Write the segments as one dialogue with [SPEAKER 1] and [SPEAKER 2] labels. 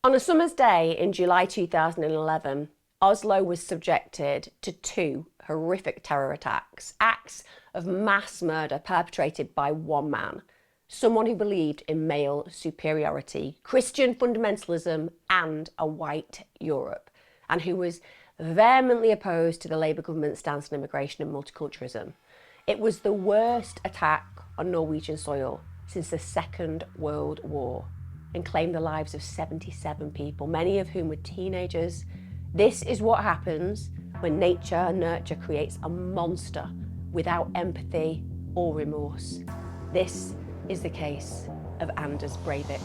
[SPEAKER 1] On a summer's day in July 2011, Oslo was subjected to two horrific terror attacks, acts of mass murder perpetrated by one man, someone who believed in male superiority, Christian fundamentalism, and a white Europe, and who was vehemently opposed to the Labour government's stance on immigration and multiculturalism. It was the worst attack on Norwegian soil since the Second World War and claimed the lives of 77 people, many of whom were teenagers. This is what happens when nature nurture creates a monster without empathy or remorse. This is the case of Anders Breivik.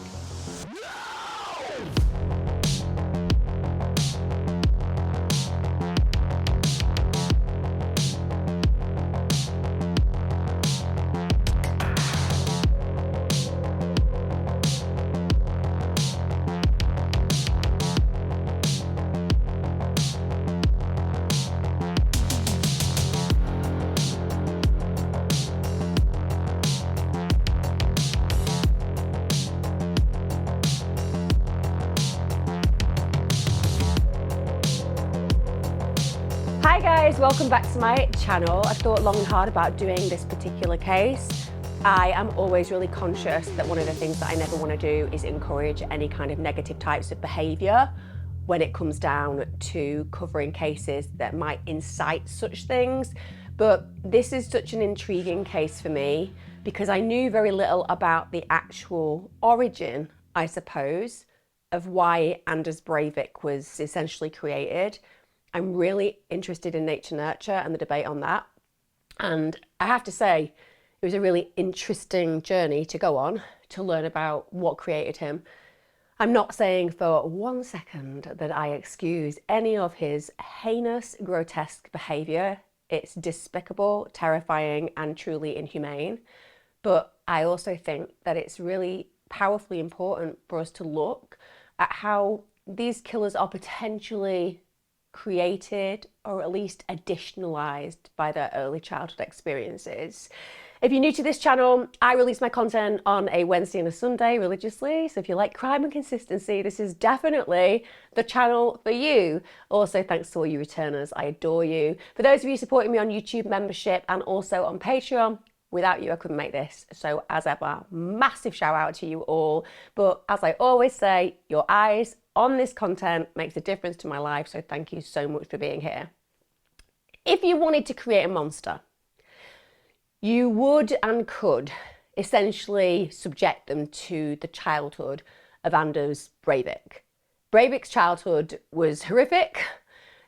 [SPEAKER 1] Hi guys, welcome back to my channel. I thought long and hard about doing this particular case. I am always really conscious that one of the things that I never want to do is encourage any kind of negative types of behaviour when it comes down to covering cases that might incite such things. But this is such an intriguing case for me because I knew very little about the actual origin, I suppose, of why Anders Breivik was essentially created. I'm really interested in nature nurture and the debate on that. And I have to say, it was a really interesting journey to go on to learn about what created him. I'm not saying for 1 second that I excuse any of his heinous, grotesque behaviour. It's despicable, terrifying, and truly inhumane. But I also think that it's really powerfully important for us to look at how these killers are potentially created or at least additionalized by their early childhood experiences. If you're new to this channel, I release my content on a Wednesday and a Sunday religiously, so if you like crime and consistency, this is definitely the channel for you. Also, thanks to all you returners, I adore you. For those of you supporting me on YouTube membership and also on Patreon, without you I couldn't make this, so as ever, massive shout out to you all. But as I always say, your eyes on this content makes a difference to my life, so thank you so much for being here. If you wanted to create a monster, you would and could essentially subject them to the childhood of Anders Breivik. Breivik's childhood was horrific.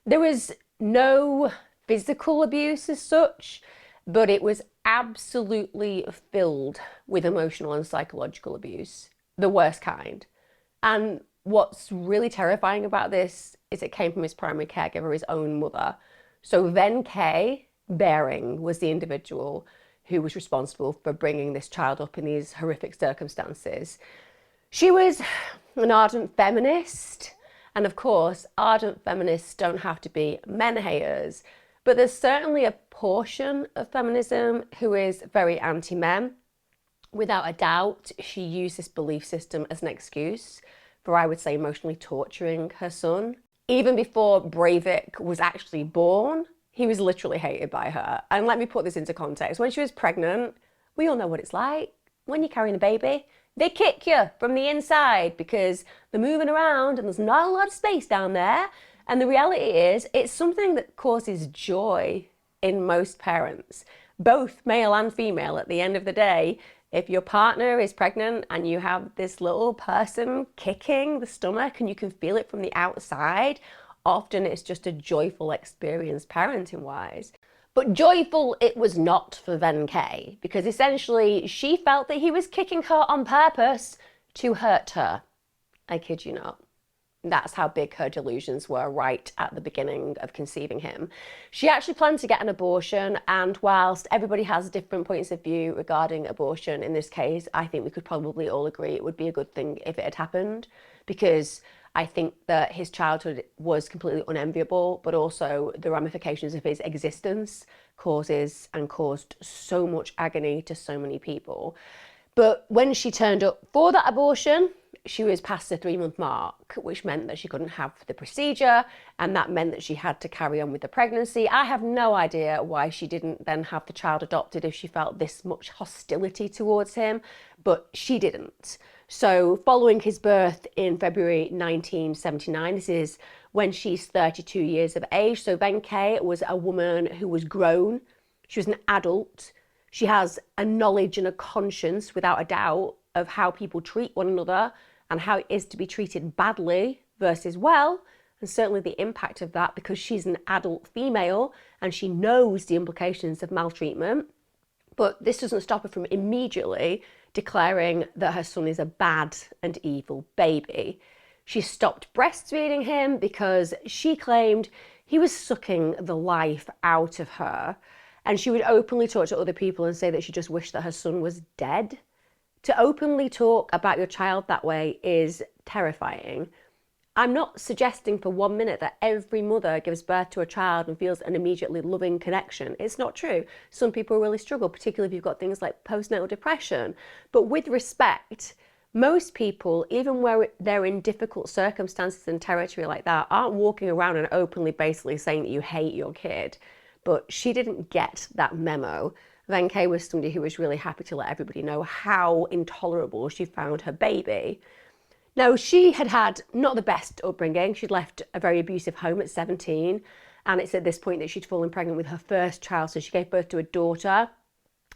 [SPEAKER 1] There was no physical abuse as such, but it was absolutely filled with emotional and psychological abuse, the worst kind. And what's really terrifying about this is it came from his primary caregiver, his own mother. So Vehemently Bering was the individual who was responsible for bringing this child up in these horrific circumstances. She was an ardent feminist, and of course, ardent feminists don't have to be men haters, but there's certainly a portion of feminism who is very anti-men. Without a doubt, she used this belief system as an excuse for, I would say, emotionally torturing her son. Even before Breivik was actually born, he was literally hated by her. And let me put this into context. When she was pregnant, we all know what it's like. When you're carrying a baby, they kick you from the inside because they're moving around and there's not a lot of space down there. And the reality is, it's something that causes joy in most parents, both male and female. At the end of the day, if your partner is pregnant and you have this little person kicking the stomach and you can feel it from the outside, often it's just a joyful experience parenting-wise. But joyful it was not for Vehemently, because essentially she felt that he was kicking her on purpose to hurt her. I kid you not. That's how big her delusions were right at the beginning of conceiving him. She actually planned to get an abortion, and whilst everybody has different points of view regarding abortion, in this case, I think we could probably all agree it would be a good thing if it had happened, because I think that his childhood was completely unenviable, but also the ramifications of his existence caused so much agony to so many people. But when she turned up for that abortion, she was past the 3-month mark, which meant that she couldn't have the procedure, and that meant that she had to carry on with the pregnancy. I have no idea why she didn't then have the child adopted if she felt this much hostility towards him, but she didn't. So following his birth in February 1979, this is when she's 32 years of age. So Venke was a woman who was grown. She was an adult. She has a knowledge and a conscience, without a doubt, of how people treat one another and how it is to be treated badly versus well, and certainly the impact of that, because she's an adult female and she knows the implications of maltreatment. But this doesn't stop her from immediately declaring that her son is a bad and evil baby. She stopped breastfeeding him because she claimed he was sucking the life out of her. And she would openly talk to other people and say that she just wished that her son was dead. To openly talk about your child that way is terrifying. I'm not suggesting for 1 minute that every mother gives birth to a child and feels an immediately loving connection. It's not true. Some people really struggle, particularly if you've got things like postnatal depression. But with respect, most people, even where they're in difficult circumstances and territory like that, aren't walking around and openly basically saying that you hate your kid. But she didn't get that memo. Venke was somebody who was really happy to let everybody know how intolerable she found her baby. Now, she had had not the best upbringing. She'd left a very abusive home at 17, and it's at this point that she'd fallen pregnant with her first child, so she gave birth to a daughter.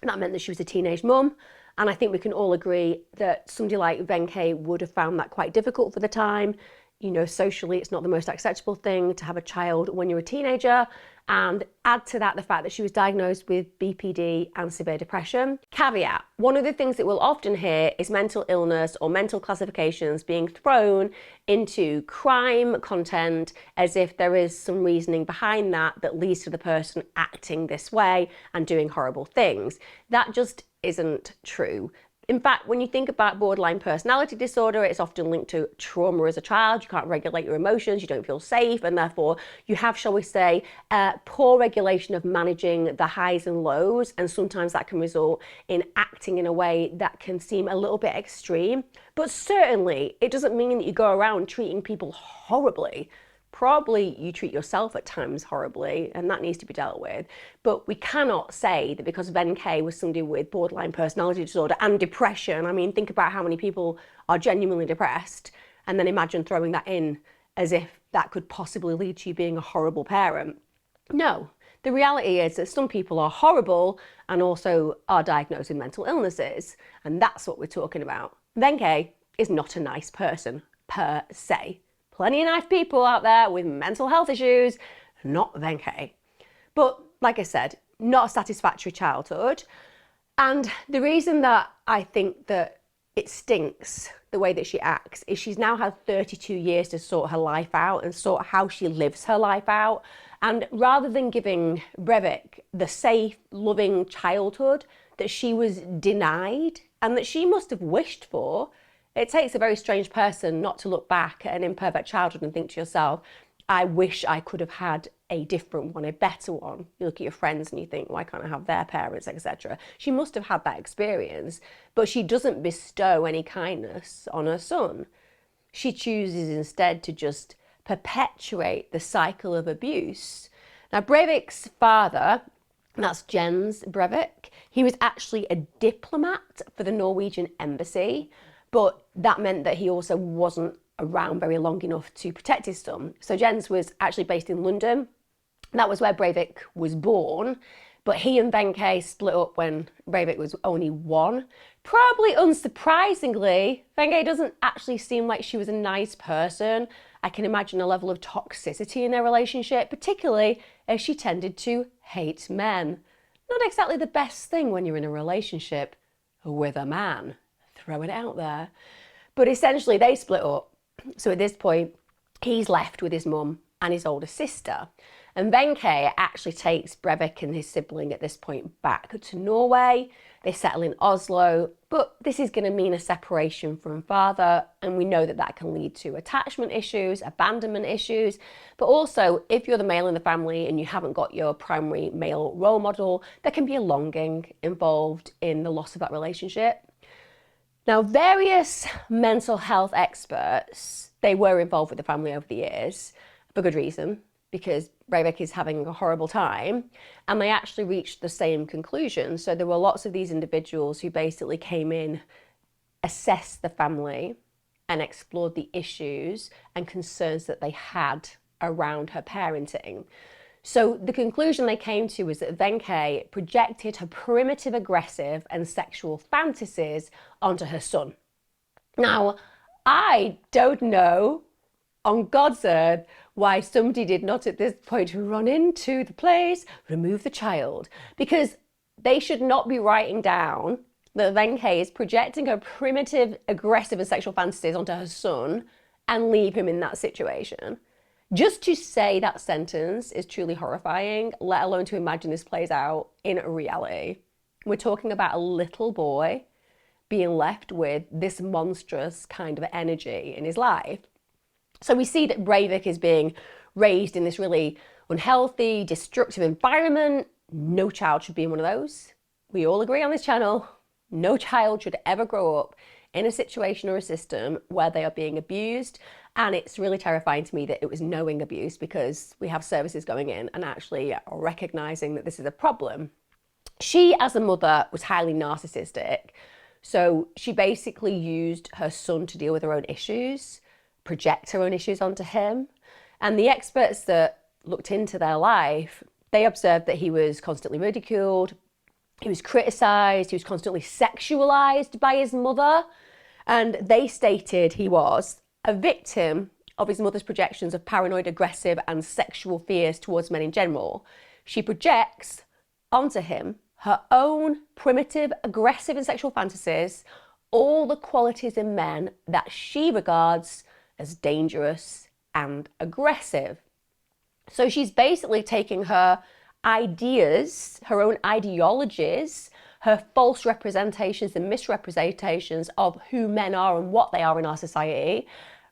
[SPEAKER 1] That meant that she was a teenage mum, and I think we can all agree that somebody like Venke would have found that quite difficult for the time. You know, socially, it's not the most acceptable thing to have a child when you're a teenager. And add to that the fact that she was diagnosed with BPD and severe depression. Caveat, one of the things that we'll often hear is mental illness or mental classifications being thrown into crime content as if there is some reasoning behind that that leads to the person acting this way and doing horrible things. That just isn't true. In fact, when you think about borderline personality disorder, it's often linked to trauma as a child. You can't regulate your emotions, you don't feel safe, and therefore you have, shall we say, poor regulation of managing the highs and lows, and sometimes that can result in acting in a way that can seem a little bit extreme. But certainly, it doesn't mean that you go around treating people horribly. Probably you treat yourself at times horribly, and that needs to be dealt with. But we cannot say that because Venke was somebody with borderline personality disorder and depression, I mean, think about how many people are genuinely depressed, and then imagine throwing that in as if that could possibly lead to you being a horrible parent. No, the reality is that some people are horrible and also are diagnosed with mental illnesses, and that's what we're talking about. Venke is not a nice person per se. Plenty of nice people out there with mental health issues, not Venke. But like I said, not a satisfactory childhood. And the reason that I think that it stinks the way that she acts is she's now had 32 years to sort her life out and sort how she lives her life out. And rather than giving Breivik the safe, loving childhood that she was denied and that she must have wished for, it takes a very strange person not to look back at an imperfect childhood and think to yourself, I wish I could have had a different one, a better one. You look at your friends and you think, why can't I have their parents, etc. She must have had that experience, but she doesn't bestow any kindness on her son. She chooses instead to just perpetuate the cycle of abuse. Now, Breivik's father, that's Jens Breivik, he was actually a diplomat for the Norwegian embassy, but that meant that he also wasn't around very long enough to protect his son. So Jens was actually based in London. That was where Breivik was born, but he and Venke split up when Breivik was only 1. Probably unsurprisingly, Venke doesn't actually seem like she was a nice person. I can imagine a level of toxicity in their relationship, particularly as she tended to hate men. Not exactly the best thing when you're in a relationship with a man. Throwing it out there. But essentially they split up. So at this point, he's left with his mum and his older sister. And Venke actually takes Breivik and his sibling at this point back to Norway. They settle in Oslo, but this is going to mean a separation from father, and we know that that can lead to attachment issues, abandonment issues, but also if you're the male in the family and you haven't got your primary male role model, there can be a longing involved in the loss of that relationship. Now, various mental health experts, they were involved with the family over the years for good reason, because Breivik is having a horrible time, and they actually reached the same conclusion. So there were lots of these individuals who basically came in, assessed the family, and explored the issues and concerns that they had around her parenting. So the conclusion they came to was that Wenche projected her primitive, aggressive and sexual fantasies onto her son. Now, I don't know on God's earth why somebody did not at this point run into the place, remove the child, because they should not be writing down that Wenche is projecting her primitive, aggressive and sexual fantasies onto her son and leave him in that situation. Just to say that sentence is truly horrifying, let alone to imagine this plays out in reality. We're talking about a little boy being left with this monstrous kind of energy in his life. So we see that Breivik is being raised in this really unhealthy, destructive environment. No child should be in one of those. We all agree on this channel. No child should ever grow up in a situation or a system where they are being abused. And it's really terrifying to me that it was knowing abuse, because we have services going in and actually recognizing that this is a problem. She, as a mother, was highly narcissistic. So she basically used her son to deal with her own issues, project her own issues onto him. And the experts that looked into their life, they observed that he was constantly ridiculed, he was criticised, he was constantly sexualised by his mother. And they stated he was a victim of his mother's projections of paranoid, aggressive and sexual fears towards men in general. She projects onto him her own primitive, aggressive and sexual fantasies, all the qualities in men that she regards as dangerous and aggressive. So she's basically taking her ideas, her own ideologies, her false representations and misrepresentations of who men are and what they are in our society,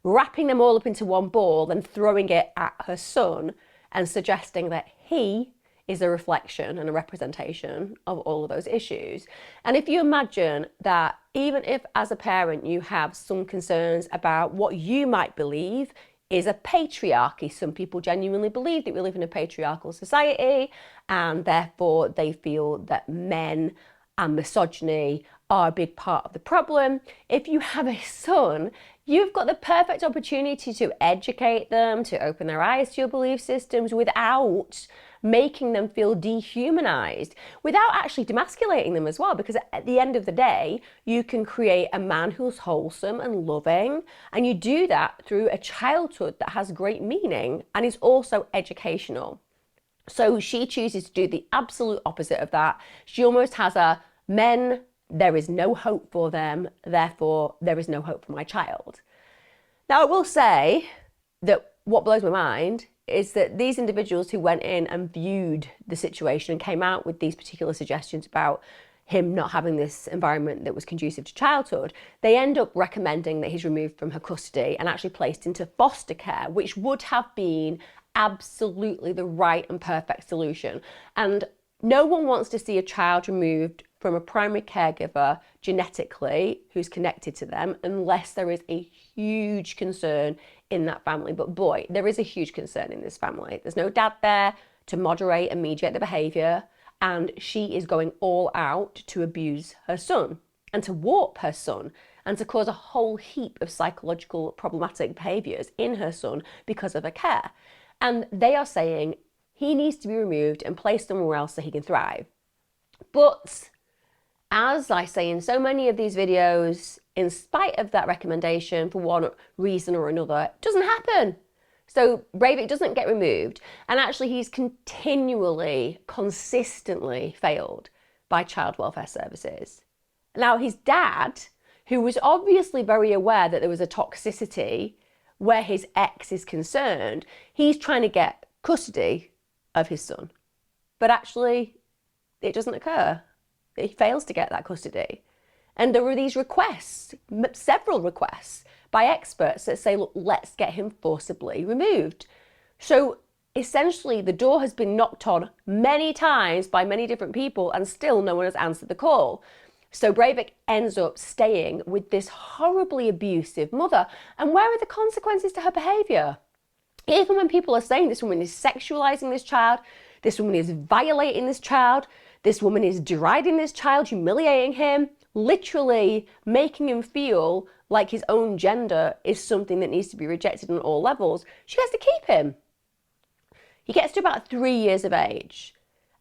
[SPEAKER 1] wrapping them all up into one ball and throwing it at her son and suggesting that he is a reflection and a representation of all of those issues. And if you imagine that even if as a parent you have some concerns about what you might believe is a patriarchy, some people genuinely believe that we live in a patriarchal society and therefore they feel that men and misogyny are a big part of the problem. If you have a son, you've got the perfect opportunity to educate them, to open their eyes to your belief systems without making them feel dehumanized, without actually demasculating them as well, because at the end of the day, you can create a man who's wholesome and loving, and you do that through a childhood that has great meaning and is also educational. So she chooses to do the absolute opposite of that. She almost has a men, there is no hope for them, therefore there is no hope for my child. Now I will say that what blows my mind is that these individuals who went in and viewed the situation and came out with these particular suggestions about him not having this environment that was conducive to childhood, they end up recommending that he's removed from her custody and actually placed into foster care, which would have been absolutely the right and perfect solution. And no one wants to see a child removed from a primary caregiver genetically who's connected to them unless there is a huge concern in that family. But boy, there is a huge concern in this family. There's no dad there to moderate and mediate the behaviour, and she is going all out to abuse her son and to warp her son and to cause a whole heap of psychological problematic behaviours in her son because of her care. And they are saying he needs to be removed and placed somewhere else so he can thrive. But as I say in so many of these videos, in spite of that recommendation for one reason or another, it doesn't happen. So Breivik doesn't get removed, and actually he's continually, consistently failed by child welfare services. Now his dad, who was obviously very aware that there was a toxicity where his ex is concerned, he's trying to get custody of his son. But actually, it doesn't occur. He fails to get that custody. And there are these requests, several requests by experts that say, look, let's get him forcibly removed. So essentially the door has been knocked on many times by many different people and still no one has answered the call. So Breivik ends up staying with this horribly abusive mother. And where are the consequences to her behaviour? Even when people are saying this woman is sexualising this child, this woman is violating this child, this woman is deriding this child, humiliating him, literally making him feel like his own gender is something that needs to be rejected on all levels, she has to keep him. He gets to about 3 years of age.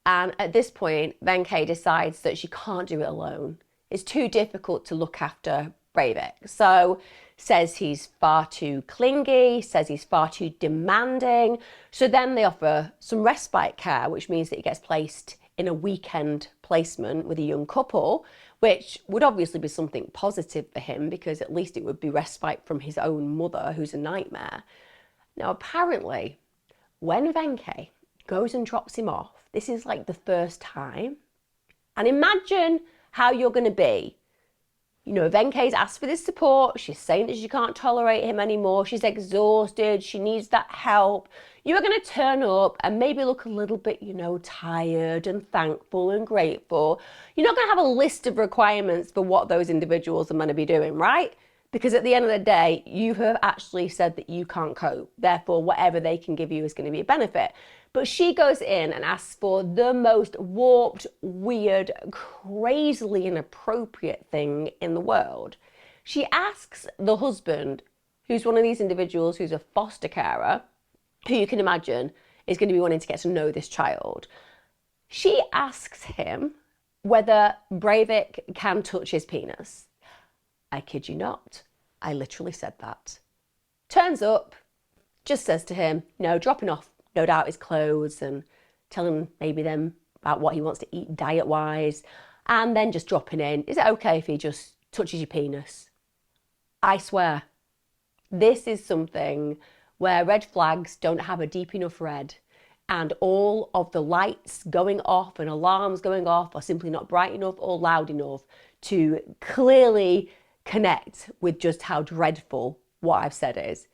[SPEAKER 1] And at this point, Venke decides that she can't do it alone. It's too difficult to look after Breivik. So says he's far too clingy, says he's far too demanding. So then they offer some respite care, which means that he gets placed in a weekend placement with a young couple, which would obviously be something positive for him because at least it would be respite from his own mother, who's a nightmare. Now, apparently, when Venke goes and drops him off, this is like the first time. And imagine how you're going to be. You know, Venke's asked for this support. She's saying that she can't tolerate him anymore. She's exhausted. She needs that help. You are going to turn up and maybe look a little bit, you know, tired and thankful and grateful. You're not going to have a list of requirements for what those individuals are going to be doing, right? Because at the end of the day, you have actually said that you can't cope. Therefore, whatever they can give you is going to be a benefit. But she goes in and asks for the most warped, weird, crazily inappropriate thing in the world. She asks the husband, who's one of these individuals who's a foster carer, who you can imagine is going to be wanting to get to know this child. She asks him whether Breivik can touch his penis. I kid you not. I literally said that. Turns up, just says to him, you know, dropping off no doubt his clothes and telling maybe them about what he wants to eat diet-wise, and then just dropping in, is it okay if he just touches your penis? I swear, this is something where red flags don't have a deep enough red, and all of the lights going off and alarms going off are simply not bright enough or loud enough to clearly connect with just how dreadful what I've said is.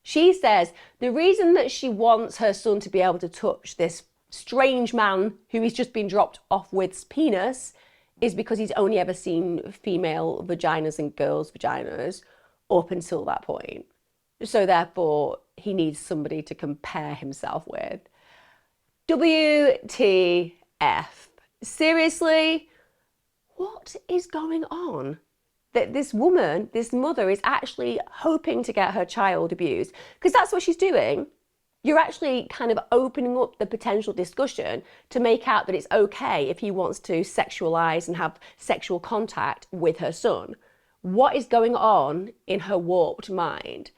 [SPEAKER 1] She says the reason that she wants her son to be able to touch this strange man who he's just been dropped off with's penis is because he's only ever seen female vaginas and girls' vaginas up until that point. So therefore, he needs somebody to compare himself with. WTF. Seriously? What is going on? That this woman, this mother, is actually hoping to get her child abused. Because that's what she's doing. You're actually kind of opening up the potential discussion to make out that it's okay if he wants to sexualize and have sexual contact with her son. What is going on in her warped mind?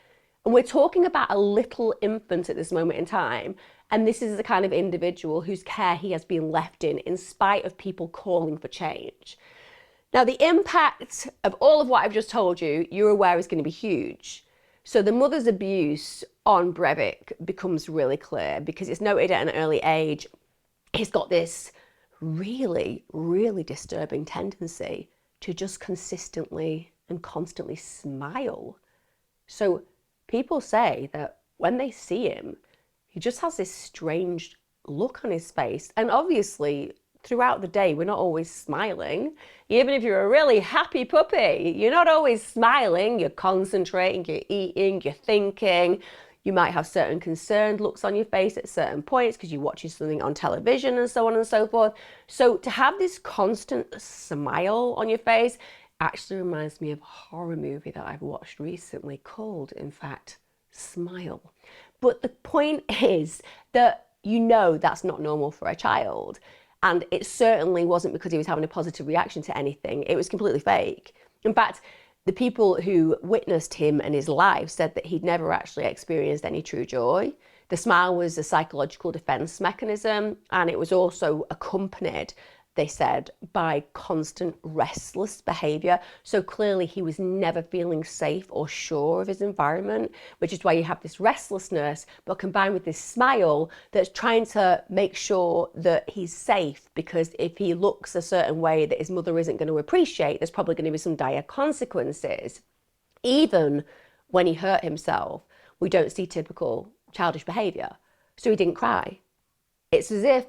[SPEAKER 1] And we're talking about a little infant at this moment in time. And this is the kind of individual whose care he has been left in spite of people calling for change. Now, the impact of all of what I've just told you, you're aware is going to be huge. So the mother's abuse on Breivik becomes really clear because it's noted at an early age. He's got this really, really disturbing tendency to just consistently and constantly smile. So people say that when they see him, he just has this strange look on his face. And obviously, throughout the day, we're not always smiling. Even if you're a really happy puppy, you're not always smiling. You're concentrating, you're eating, you're thinking. You might have certain concerned looks on your face at certain points because you're watching something on television and so on and so forth. So to have this constant smile on your face actually reminds me of a horror movie that I've watched recently called, in fact, Smile. But the point is that you know that's not normal for a child. And it certainly wasn't because he was having a positive reaction to anything. It was completely fake. In fact, the people who witnessed him and his life said that he'd never actually experienced any true joy. The smile was a psychological defense mechanism, and it was also accompanied, they said, by constant restless behavior. So clearly he was never feeling safe or sure of his environment, which is why you have this restlessness, but combined with this smile that's trying to make sure that he's safe, because if he looks a certain way that his mother isn't going to appreciate, there's probably going to be some dire consequences. Even when he hurt himself, we don't see typical childish behavior. So he didn't cry. It's as if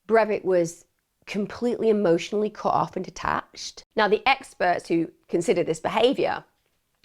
[SPEAKER 1] Breivik was completely emotionally cut off and detached. Now, the experts who consider this behavior,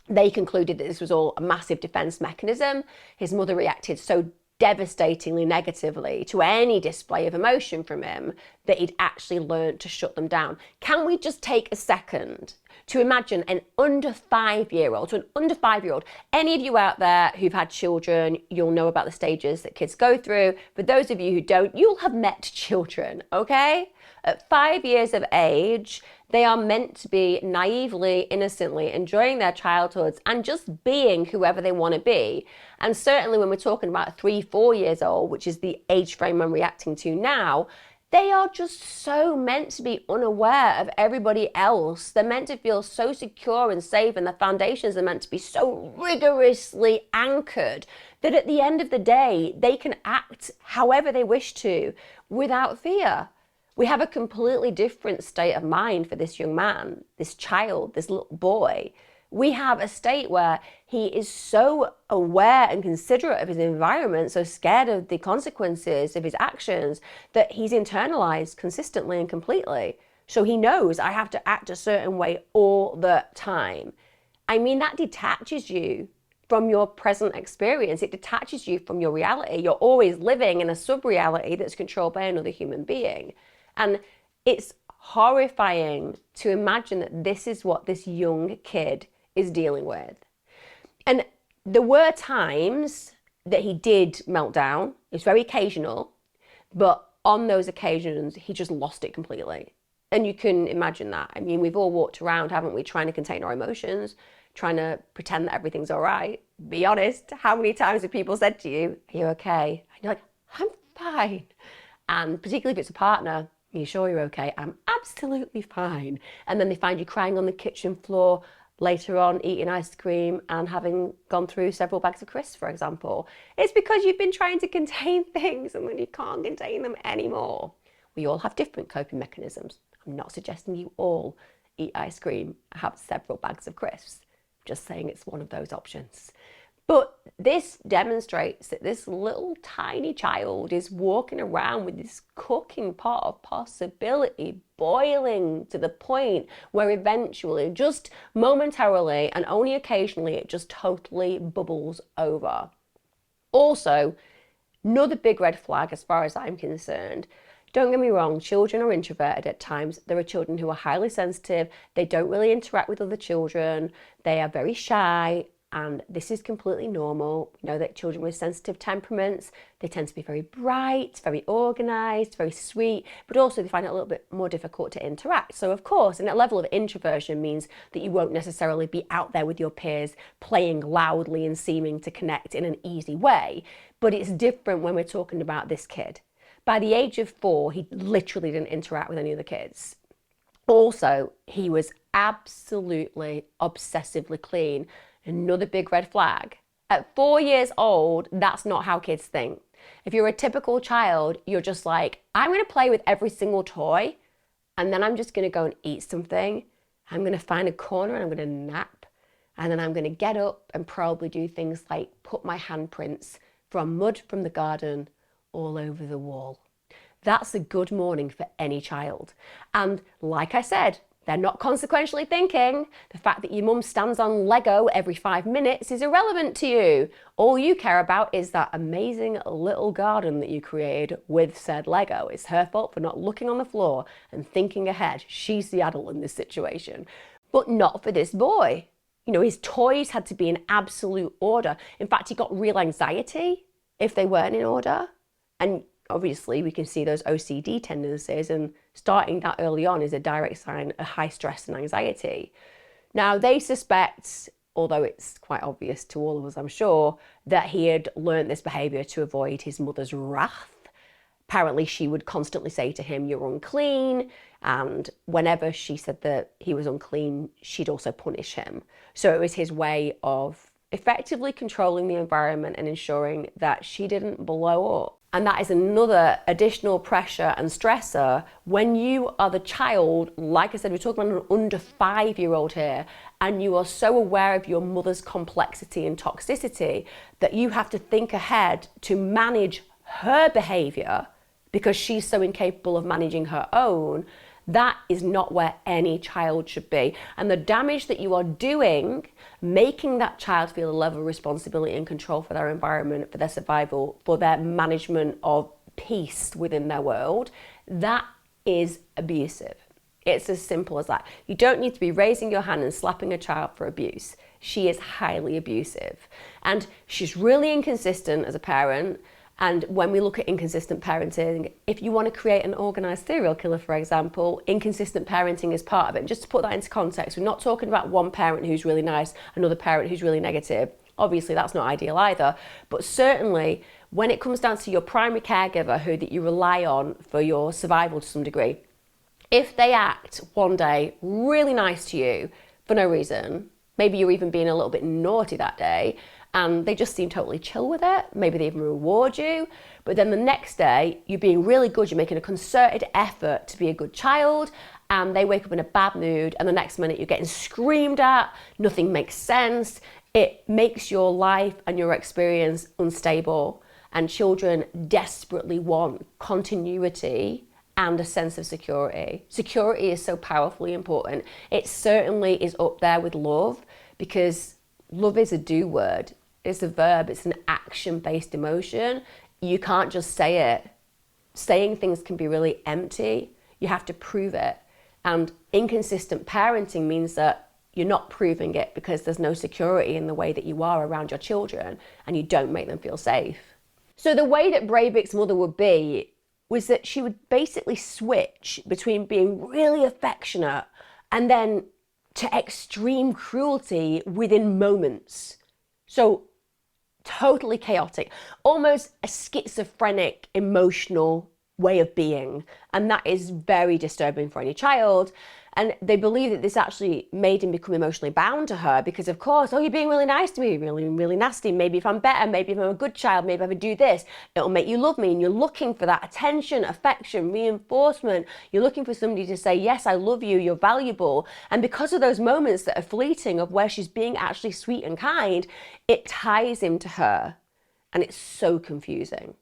[SPEAKER 1] they concluded that this was all a massive defense mechanism. His mother reacted so devastatingly negatively to any display of emotion from him that he'd actually learned to shut them down. Can we just take a second to imagine an under 5-year-old, so an under 5-year-old, any of you out there who've had children, you'll know about the stages that kids go through. For those of you who don't, you'll have met children, okay? At 5 years of age, they are meant to be naively, innocently enjoying their childhoods and just being whoever they want to be. And certainly when we're talking about 3-4 years old, which is the age frame I'm reacting to now, they are just so meant to be unaware of everybody else. They're meant to feel so secure and safe, and the foundations are meant to be so rigorously anchored that at the end of the day, they can act however they wish to without fear. We have a completely different state of mind for this young man, this child, this little boy. We have a state where he is so aware and considerate of his environment, so scared of the consequences of his actions, that he's internalized consistently and completely. So he knows I have to act a certain way all the time. I mean, that detaches you from your present experience. It detaches you from your reality. You're always living in a sub-reality that's controlled by another human being. And it's horrifying to imagine that this is what this young kid is dealing with. And there were times that he did melt down. It's very occasional, but on those occasions, he just lost it completely. And you can imagine that. I mean, we've all walked around, haven't we, trying to contain our emotions, trying to pretend that everything's all right. Be honest, how many times have people said to you, "Are you okay?" And you're like, "I'm fine." And particularly if it's a partner, "Are you sure you're okay?" "I'm absolutely fine." And then they find you crying on the kitchen floor later on, eating ice cream and having gone through several bags of crisps, for example. It's because you've been trying to contain things and then you can't contain them anymore. We all have different coping mechanisms. I'm not suggesting you all eat ice cream, have several bags of crisps. I'm just saying it's one of those options. But this demonstrates that this little tiny child is walking around with this cooking pot of possibility boiling to the point where eventually, just momentarily and only occasionally, it just totally bubbles over. Also, another big red flag as far as I'm concerned. Don't get me wrong, children are introverted at times. There are children who are highly sensitive. They don't really interact with other children. They are very shy. And this is completely normal. You know that children with sensitive temperaments, they tend to be very bright, very organized, very sweet, but also they find it a little bit more difficult to interact. So of course, and that level of introversion means that you won't necessarily be out there with your peers playing loudly and seeming to connect in an easy way. But it's different when we're talking about this kid. By the age of 4, he literally didn't interact with any other kids. Also, he was absolutely obsessively clean. Another big red flag. At 4 years old, that's not how kids think. If you're a typical child, you're just like, I'm going to play with every single toy, and then I'm just going to go and eat something. I'm going to find a corner and I'm going to nap, and then I'm going to get up and probably do things like put my handprints from mud from the garden all over the wall. That's a good morning for any child. And like I said, they're not consequentially thinking. The fact that your mum stands on Lego every 5 minutes is irrelevant to you. All you care about is that amazing little garden that you created with said Lego. It's her fault for not looking on the floor and thinking ahead. She's the adult in this situation. But not for this boy. You know, his toys had to be in absolute order. In fact, he got real anxiety if they weren't in order. And obviously, we can see those OCD tendencies, and starting that early on is a direct sign of high stress and anxiety. Now, they suspect, although it's quite obvious to all of us, I'm sure, that he had learned this behaviour to avoid his mother's wrath. Apparently, she would constantly say to him, "You're unclean," and whenever she said that he was unclean, she'd also punish him. So it was his way of effectively controlling the environment and ensuring that she didn't blow up. And that is another additional pressure and stressor when you are the child. Like I said, we're talking about an under 5-year-old here, and you are so aware of your mother's complexity and toxicity that you have to think ahead to manage her behaviour because she's so incapable of managing her own, that is not where any child should be. And the damage that you are doing, making that child feel a level of responsibility and control for their environment, for their survival, for their management of peace within their world, that is abusive. It's as simple as that. You don't need to be raising your hand and slapping a child for abuse. She is highly abusive. And she's really inconsistent as a parent. And when we look at inconsistent parenting, if you want to create an organised serial killer, for example, inconsistent parenting is part of it. And just to put that into context, we're not talking about one parent who's really nice, another parent who's really negative. Obviously, that's not ideal either. But certainly, when it comes down to your primary caregiver, who that you rely on for your survival to some degree, if they act one day really nice to you for no reason, maybe you're even being a little bit naughty that day, and they just seem totally chill with it. Maybe they even reward you. But then the next day, you're being really good. You're making a concerted effort to be a good child, and they wake up in a bad mood, and the next minute you're getting screamed at. Nothing makes sense. It makes your life and your experience unstable. And children desperately want continuity and a sense of security. Security is so powerfully important. It certainly is up there with love, because love is a do word. It's a verb. It's an action-based emotion. You can't just say it. Saying things can be really empty. You have to prove it. And inconsistent parenting means that you're not proving it because there's no security in the way that you are around your children, and you don't make them feel safe. So the way that Breivik's mother would be was that she would basically switch between being really affectionate and then to extreme cruelty within moments. So totally chaotic, almost a schizophrenic emotional way of being. And that is very disturbing for any child. And they believe that this actually made him become emotionally bound to her because, of course, oh, you're being really nice to me, really, really nasty. Maybe if I'm better, maybe if I'm a good child, maybe if I do this, it'll make you love me. And you're looking for that attention, affection, reinforcement. You're looking for somebody to say, yes, I love you, you're valuable. And because of those moments that are fleeting of where she's being actually sweet and kind, it ties him to her. And it's so confusing.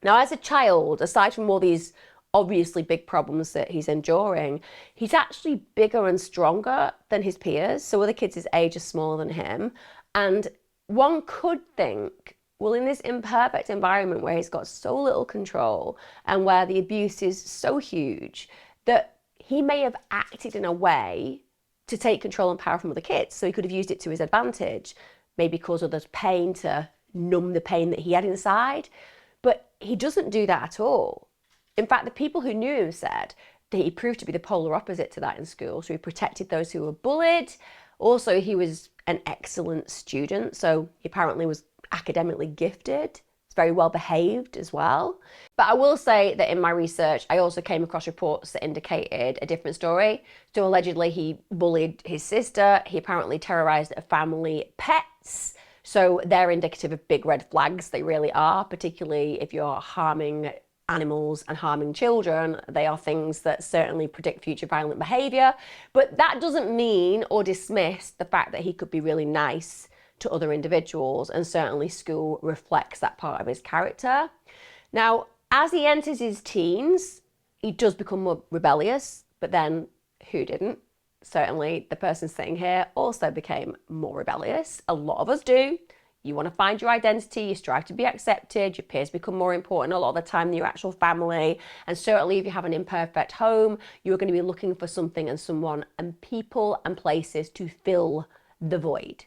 [SPEAKER 1] Now, as a child, aside from all these obviously big problems that he's enduring, he's actually bigger and stronger than his peers. So other kids his age are smaller than him. And one could think, well, in this imperfect environment where he's got so little control and where the abuse is so huge, that he may have acted in a way to take control and power from other kids. So he could have used it to his advantage, maybe cause others pain to numb the pain that he had inside. But he doesn't do that at all. In fact, the people who knew him said that he proved to be the polar opposite to that in school. So he protected those who were bullied. Also, he was an excellent student. So he apparently was academically gifted. He's very well behaved as well. But I will say that in my research, I also came across reports that indicated a different story. So allegedly, he bullied his sister. He apparently terrorized a family pets. So they're indicative of big red flags. They really are, particularly if you're harming animals and harming children. They are things that certainly predict future violent behaviour. But that doesn't mean or dismiss the fact that he could be really nice to other individuals, and certainly school reflects that part of his character. Now, as he enters his teens, he does become more rebellious, but then who didn't? Certainly the person sitting here also became more rebellious. A lot of us do. You want to find your identity, you strive to be accepted, your peers become more important a lot of the time than your actual family. And certainly if you have an imperfect home, you're going to be looking for something and someone and people and places to fill the void.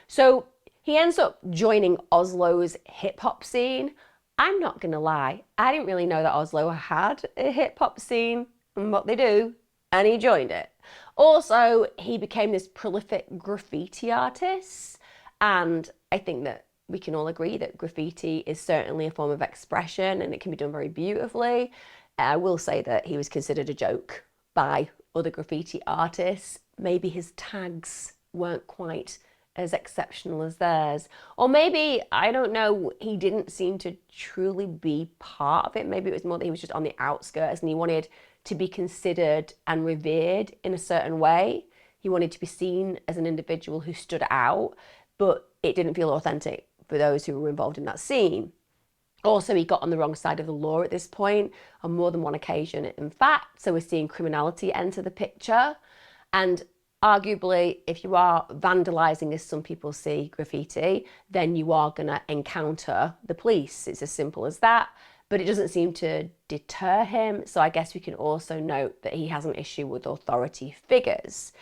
[SPEAKER 1] So he ends up joining Oslo's hip hop scene. I'm not going to lie, I didn't really know that Oslo had a hip hop scene and what they do, and he joined it. Also, he became this prolific graffiti artist. And I think that we can all agree that graffiti is certainly a form of expression and it can be done very beautifully. I will say that he was considered a joke by other graffiti artists. Maybe his tags weren't quite as exceptional as theirs. Or maybe, I don't know, he didn't seem to truly be part of it. Maybe it was more that he was just on the outskirts and he wanted to be considered and revered in a certain way. He wanted to be seen as an individual who stood out, but it didn't feel authentic for those who were involved in that scene. Also, he got on the wrong side of the law at this point on more than one occasion, in fact. So we're seeing criminality enter the picture. And arguably, if you are vandalising, as some people see graffiti, then you are going to encounter the police. It's as simple as that. But it doesn't seem to deter him. So I guess we can also note that he has an issue with authority figures.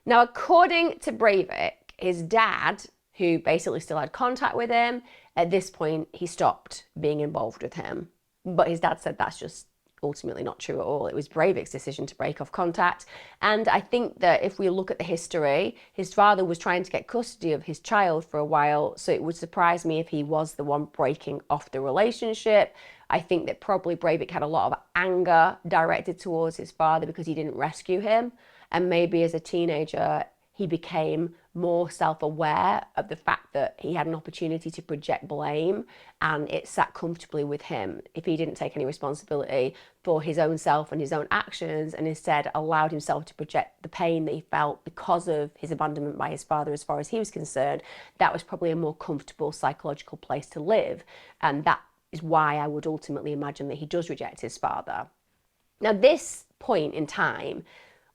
[SPEAKER 1] Now, according to Breivik, his dad, who basically still had contact with him, at this point, he stopped being involved with him. But his dad said that's just ultimately not true at all. It was Breivik's decision to break off contact. And I think that if we look at the history, his father was trying to get custody of his child for a while. So it would surprise me if he was the one breaking off the relationship. I think that probably Breivik had a lot of anger directed towards his father because he didn't rescue him. And maybe as a teenager, he became more self-aware of the fact that he had an opportunity to project blame, and it sat comfortably with him if he didn't take any responsibility for his own self and his own actions, and instead allowed himself to project the pain that he felt because of his abandonment by his father. As far as he was concerned, that was probably a more comfortable psychological place to live, and that is why I would ultimately imagine that he does reject his father. Now, this point in time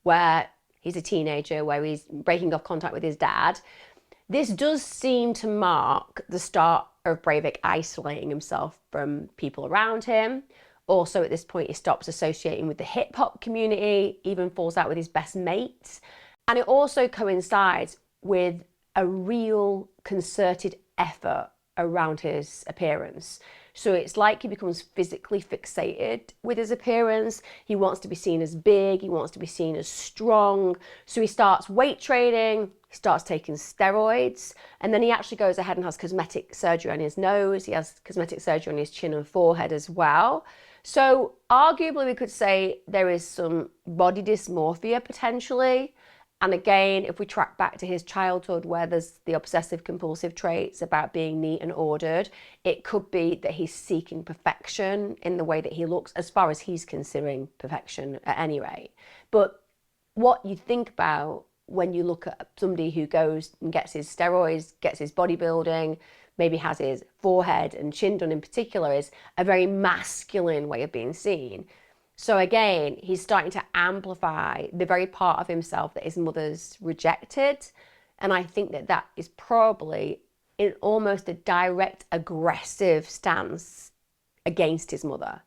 [SPEAKER 1] where he's a teenager, where he's breaking off contact with his dad, this does seem to mark the start of Breivik isolating himself from people around him. Also, at this point, he stops associating with the hip hop community, even falls out with his best mates. And it also coincides with a real concerted effort around his appearance. So it's like he becomes physically fixated with his appearance. He wants to be seen as big, he wants to be seen as strong. So he starts weight training, he starts taking steroids, and then he actually goes ahead and has cosmetic surgery on his nose. He has cosmetic surgery on his chin and forehead as well. So arguably we could say there is some body dysmorphia potentially. And again, if we track back to his childhood where there's the obsessive compulsive traits about being neat and ordered, it could be that he's seeking perfection in the way that he looks, as far as he's considering perfection at any rate. But what you think about when you look at somebody who goes and gets his steroids, gets his bodybuilding, maybe has his forehead and chin done in particular, is a very masculine way of being seen. So again, he's starting to amplify the very part of himself that his mother's rejected. And I think that that is probably in almost a direct aggressive stance against his mother.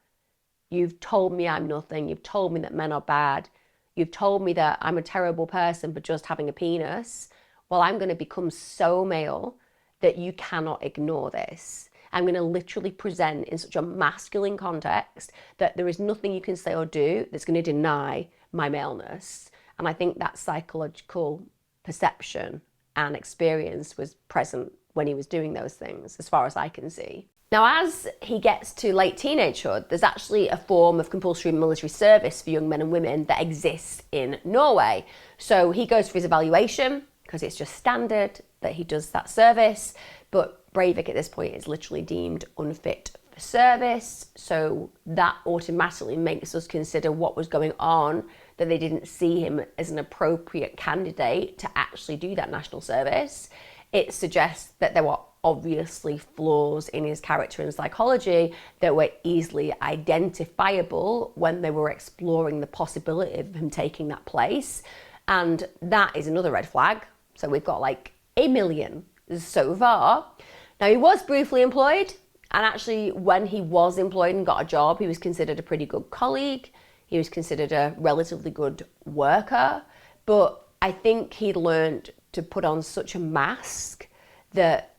[SPEAKER 1] You've told me I'm nothing. You've told me that men are bad. You've told me that I'm a terrible person for just having a penis. Well, I'm going to become so male that you cannot ignore this. I'm going to literally present in such a masculine context that there is nothing you can say or do that's going to deny my maleness. And I think that psychological perception and experience was present when he was doing those things, as far as I can see. Now, as he gets to late teenagehood, there's actually a form of compulsory military service for young men and women that exists in Norway. So he goes for his evaluation because it's just standard that he does that service. But Breivik at this point is literally deemed unfit for service. So that automatically makes us consider what was going on, that they didn't see him as an appropriate candidate to actually do that national service. It suggests that there were obviously flaws in his character and psychology that were easily identifiable when they were exploring the possibility of him taking that place. And that is another red flag. So we've got like 1 million so far. Now, he was briefly employed, and actually when he was employed and got a job, he was considered a pretty good colleague. He was considered a relatively good worker, but I think he'd learned to put on such a mask that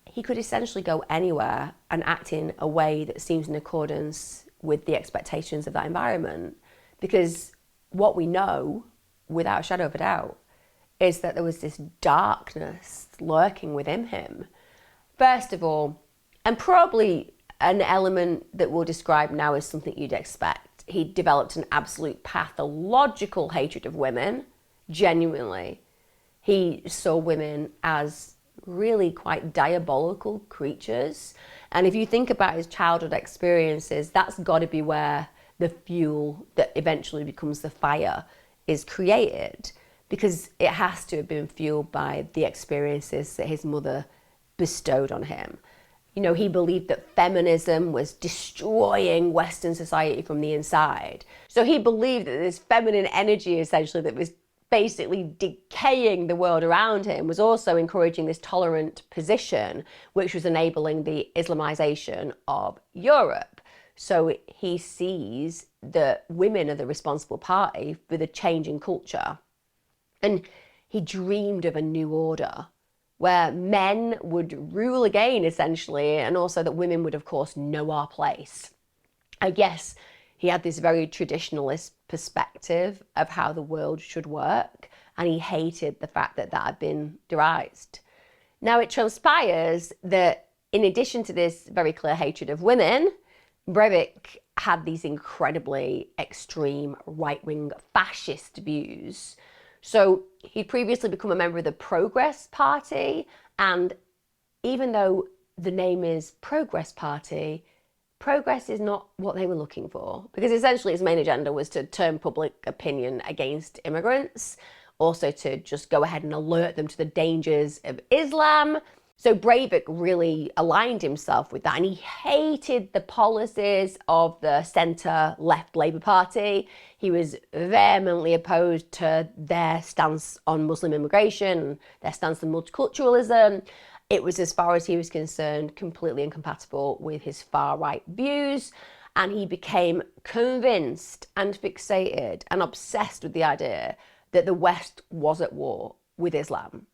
[SPEAKER 1] he could essentially go anywhere and act in a way that seems in accordance with the expectations of that environment. Because what we know, without a shadow of a doubt, is that there was this darkness lurking within him. First of all, and probably an element that we'll describe now as something you'd expect, he developed an absolute pathological hatred of women, genuinely. He saw women as really quite diabolical creatures. And if you think about his childhood experiences, that's got to be where the fuel that eventually becomes the fire is created, because it has to have been fueled by the experiences that his mother bestowed on him. You know, he believed that feminism was destroying Western society from the inside. So he believed that this feminine energy, essentially, that was basically decaying the world around him, was also encouraging this tolerant position, which was enabling the Islamization of Europe. So he sees that women are the responsible party for the change in culture. And he dreamed of a new order where men would rule again, essentially, and also that women would, of course, know our place. I guess he had this very traditionalist perspective of how the world should work, and he hated the fact that that had been derised. Now, it transpires that in addition to this very clear hatred of women, Breivik had these incredibly extreme right-wing fascist views. So he'd previously become a member of the Progress Party, and even though the name is Progress Party, progress is not what they were looking for, because essentially his main agenda was to turn public opinion against immigrants, also to just go ahead and alert them to the dangers of Islam. So Breivik really aligned himself with that, and he hated the policies of the centre-left Labour Party. He was vehemently opposed to their stance on Muslim immigration, their stance on multiculturalism. It was, as far as he was concerned, completely incompatible with his far-right views, and he became convinced and fixated and obsessed with the idea that the West was at war with Islam.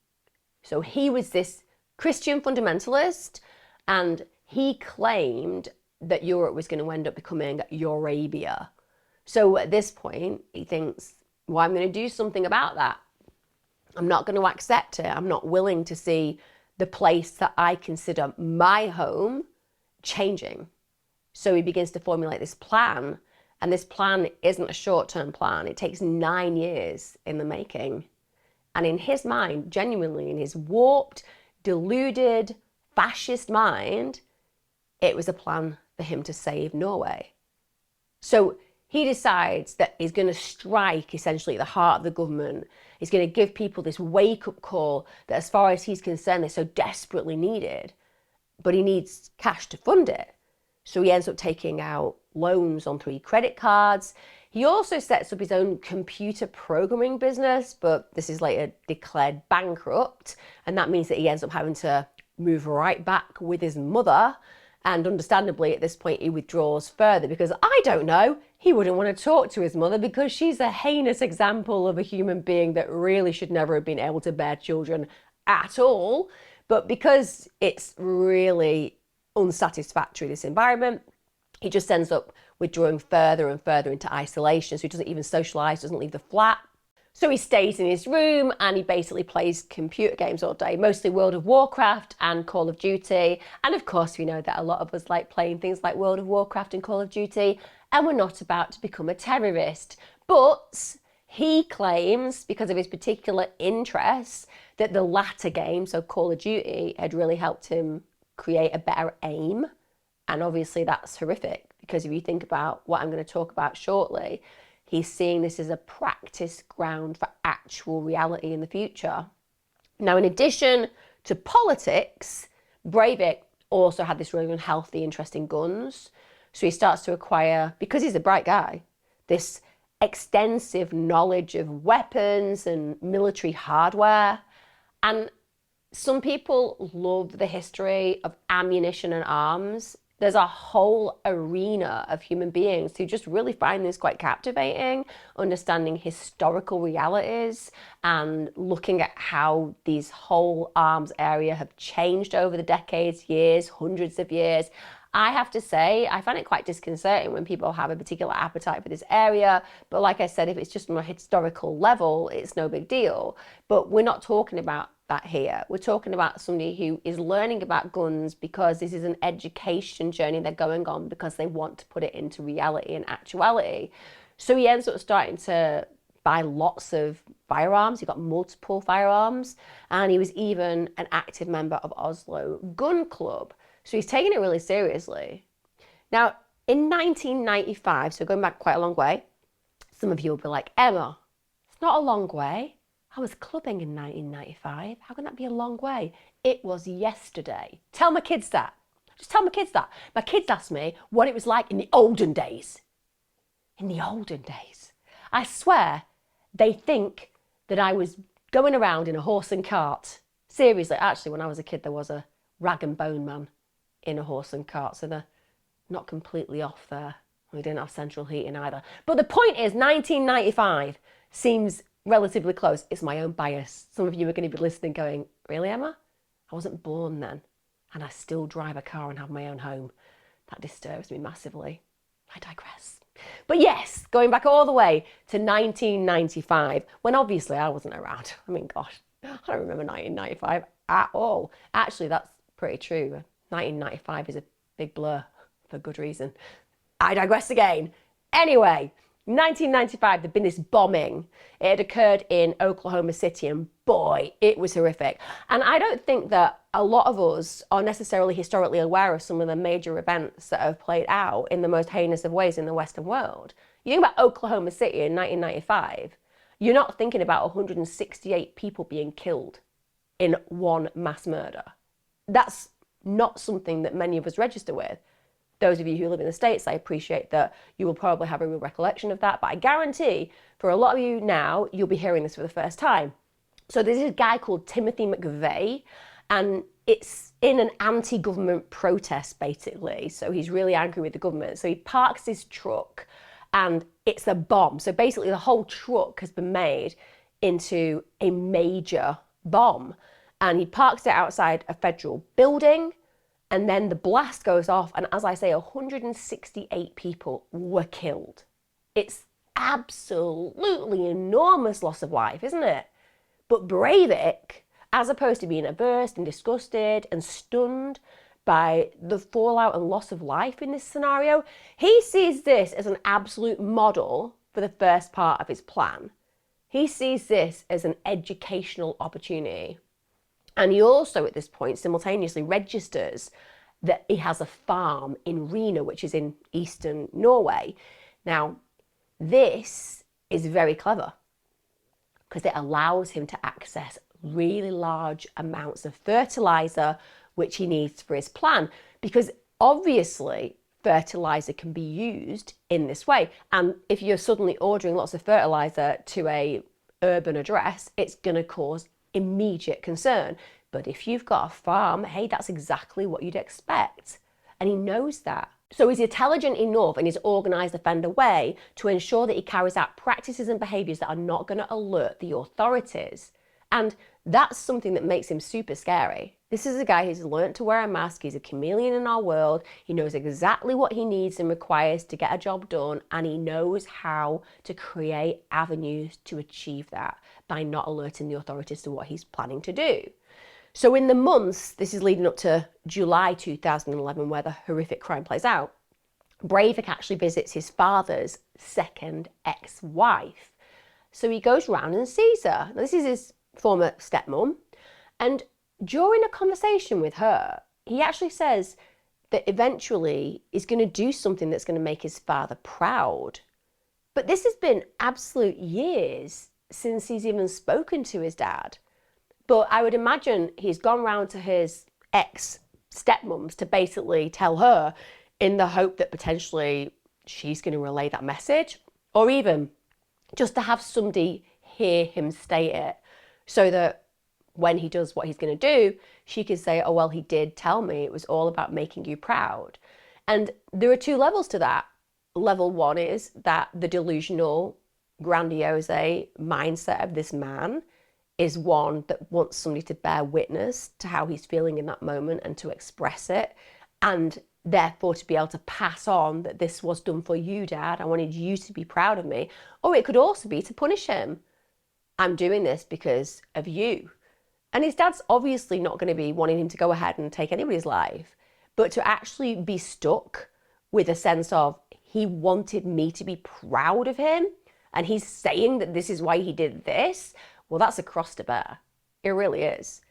[SPEAKER 1] So he was this Christian fundamentalist, and he claimed that Europe was going to end up becoming Eurabia. So at this point, he thinks, well, I'm going to do something about that. I'm not going to accept it. I'm not willing to see the place that I consider my home changing. So he begins to formulate this plan, and this plan isn't a short-term plan. It takes 9 years in the making. And in his mind, genuinely in his warped, deluded, fascist mind, it was a plan for him to save Norway. So he decides that he's going to strike essentially at the heart of the government. He's going to give people this wake-up call that, as far as he's concerned, they're so desperately needed, but he needs cash to fund it. So he ends up taking out loans on 3 credit cards. He also sets up his own computer programming business, but this is later declared bankrupt, and that means that he ends up having to move right back with his mother. And understandably, at this point, he withdraws further because, I don't know, he wouldn't want to talk to his mother because she's a heinous example of a human being that really should never have been able to bear children at all. But because it's really unsatisfactory, this environment, he just ends up withdrawing further and further into isolation. So he doesn't even socialise, doesn't leave the flat. So he stays in his room and he basically plays computer games all day, mostly World of Warcraft and Call of Duty. And of course, we know that a lot of us like playing things like World of Warcraft and Call of Duty, and we're not about to become a terrorist. But he claims, because of his particular interests, that the latter game, so Call of Duty, had really helped him create a better aim. And obviously that's horrific, because if you think about what I'm going to talk about shortly, he's seeing this as a practice ground for actual reality in the future. Now, in addition to politics, Breivik also had this really unhealthy interest in guns. So he starts to acquire, because he's a bright guy, this extensive knowledge of weapons and military hardware. And some people love the history of ammunition and arms. There's a whole arena of human beings who just really find this quite captivating, understanding historical realities and looking at how these whole arms area have changed over the decades, years, hundreds of years. I have to say, I find it quite disconcerting when people have a particular appetite for this area. But like I said, if it's just on a historical level, it's no big deal. But we're not talking about that here. We're talking about somebody who is learning about guns because this is an education journey they're going on because they want to put it into reality and actuality. So he ends up starting to buy lots of firearms. He got multiple firearms, and he was even an active member of Oslo Gun Club. So he's taking it really seriously. Now, in 1995, so going back quite a long way, some of you will be like, Emma, it's not a long way. I was clubbing in 1995. How can that be a long way? It was yesterday. Tell my kids that. Just tell my kids that. My kids ask me what it was like in the olden days. In the olden days. I swear they think that I was going around in a horse and cart. Seriously, actually, when I was a kid, there was a rag and bone man in a horse and cart, so they're not completely off there. We didn't have central heating either. But the point is, 1995 seems relatively close. It's my own bias. Some of you are going to be listening going, really, Emma? I wasn't born then, and I still drive a car and have my own home. That disturbs me massively. I digress. But yes, going back all the way to 1995, when obviously I wasn't around. I mean, gosh, I don't remember 1995 at all. Actually, that's pretty true. 1995 is a big blur for good reason. I digress again. Anyway, 1995, there'd been this bombing. It had occurred in Oklahoma City, and boy, it was horrific. And I don't think that a lot of us are necessarily historically aware of some of the major events that have played out in the most heinous of ways in the Western world. You think about Oklahoma City in 1995, you're not thinking about 168 people being killed in one mass murder. That's not something that many of us register with. Those of you who live in the States, I appreciate that you will probably have a real recollection of that, but I guarantee for a lot of you now, you'll be hearing this for the first time. So there's this guy called Timothy McVeigh, and it's in an anti-government protest, basically. So he's really angry with the government. So he parks his truck and it's a bomb. So basically the whole truck has been made into a major bomb. And he parks it outside a federal building. And then the blast goes off, and as I say, 168 people were killed. It's absolutely enormous loss of life, isn't it? But Breivik, as opposed to being averse and disgusted and stunned by the fallout and loss of life in this scenario, he sees this as an absolute model for the first part of his plan. He sees this as an educational opportunity. And he also, at this point, simultaneously registers that he has a farm in Rena, which is in eastern Norway. Now, this is very clever because it allows him to access really large amounts of fertilizer, which he needs for his plan. Because obviously, fertilizer can be used in this way. And if you're suddenly ordering lots of fertilizer to a urban address, it's going to cause immediate concern. But if you've got a farm, hey, that's exactly what you'd expect. And he knows that. So he's intelligent enough in his organised offender way to ensure that he carries out practices and behaviours that are not going to alert the authorities. And that's something that makes him super scary. This is a guy who's learnt to wear a mask. He's a chameleon in our world. He knows exactly what he needs and requires to get a job done. And he knows how to create avenues to achieve that by not alerting the authorities to what he's planning to do. So in the months, this is leading up to July 2011, where the horrific crime plays out, Breivik actually visits his father's second ex-wife. So he goes round and sees her. Now, this is his former stepmom. And during a conversation with her, he actually says that eventually he's going to do something that's going to make his father proud. But this has been absolute years since he's even spoken to his dad. But I would imagine he's gone round to his ex-stepmums to basically tell her in the hope that potentially she's going to relay that message, or even just to have somebody hear him state it so that when he does what he's going to do, she can say, oh, well, he did tell me it was all about making you proud. And there are two levels to that. Level one is that the delusional, grandiose mindset of this man is one that wants somebody to bear witness to how he's feeling in that moment and to express it, and therefore to be able to pass on that this was done for you, Dad. I wanted you to be proud of me. Or it could also be to punish him. I'm doing this because of you. And his dad's obviously not going to be wanting him to go ahead and take anybody's life, but to actually be stuck with a sense of he wanted me to be proud of him, and he's saying that this is why he did this. Well, that's a cross to bear. It really is.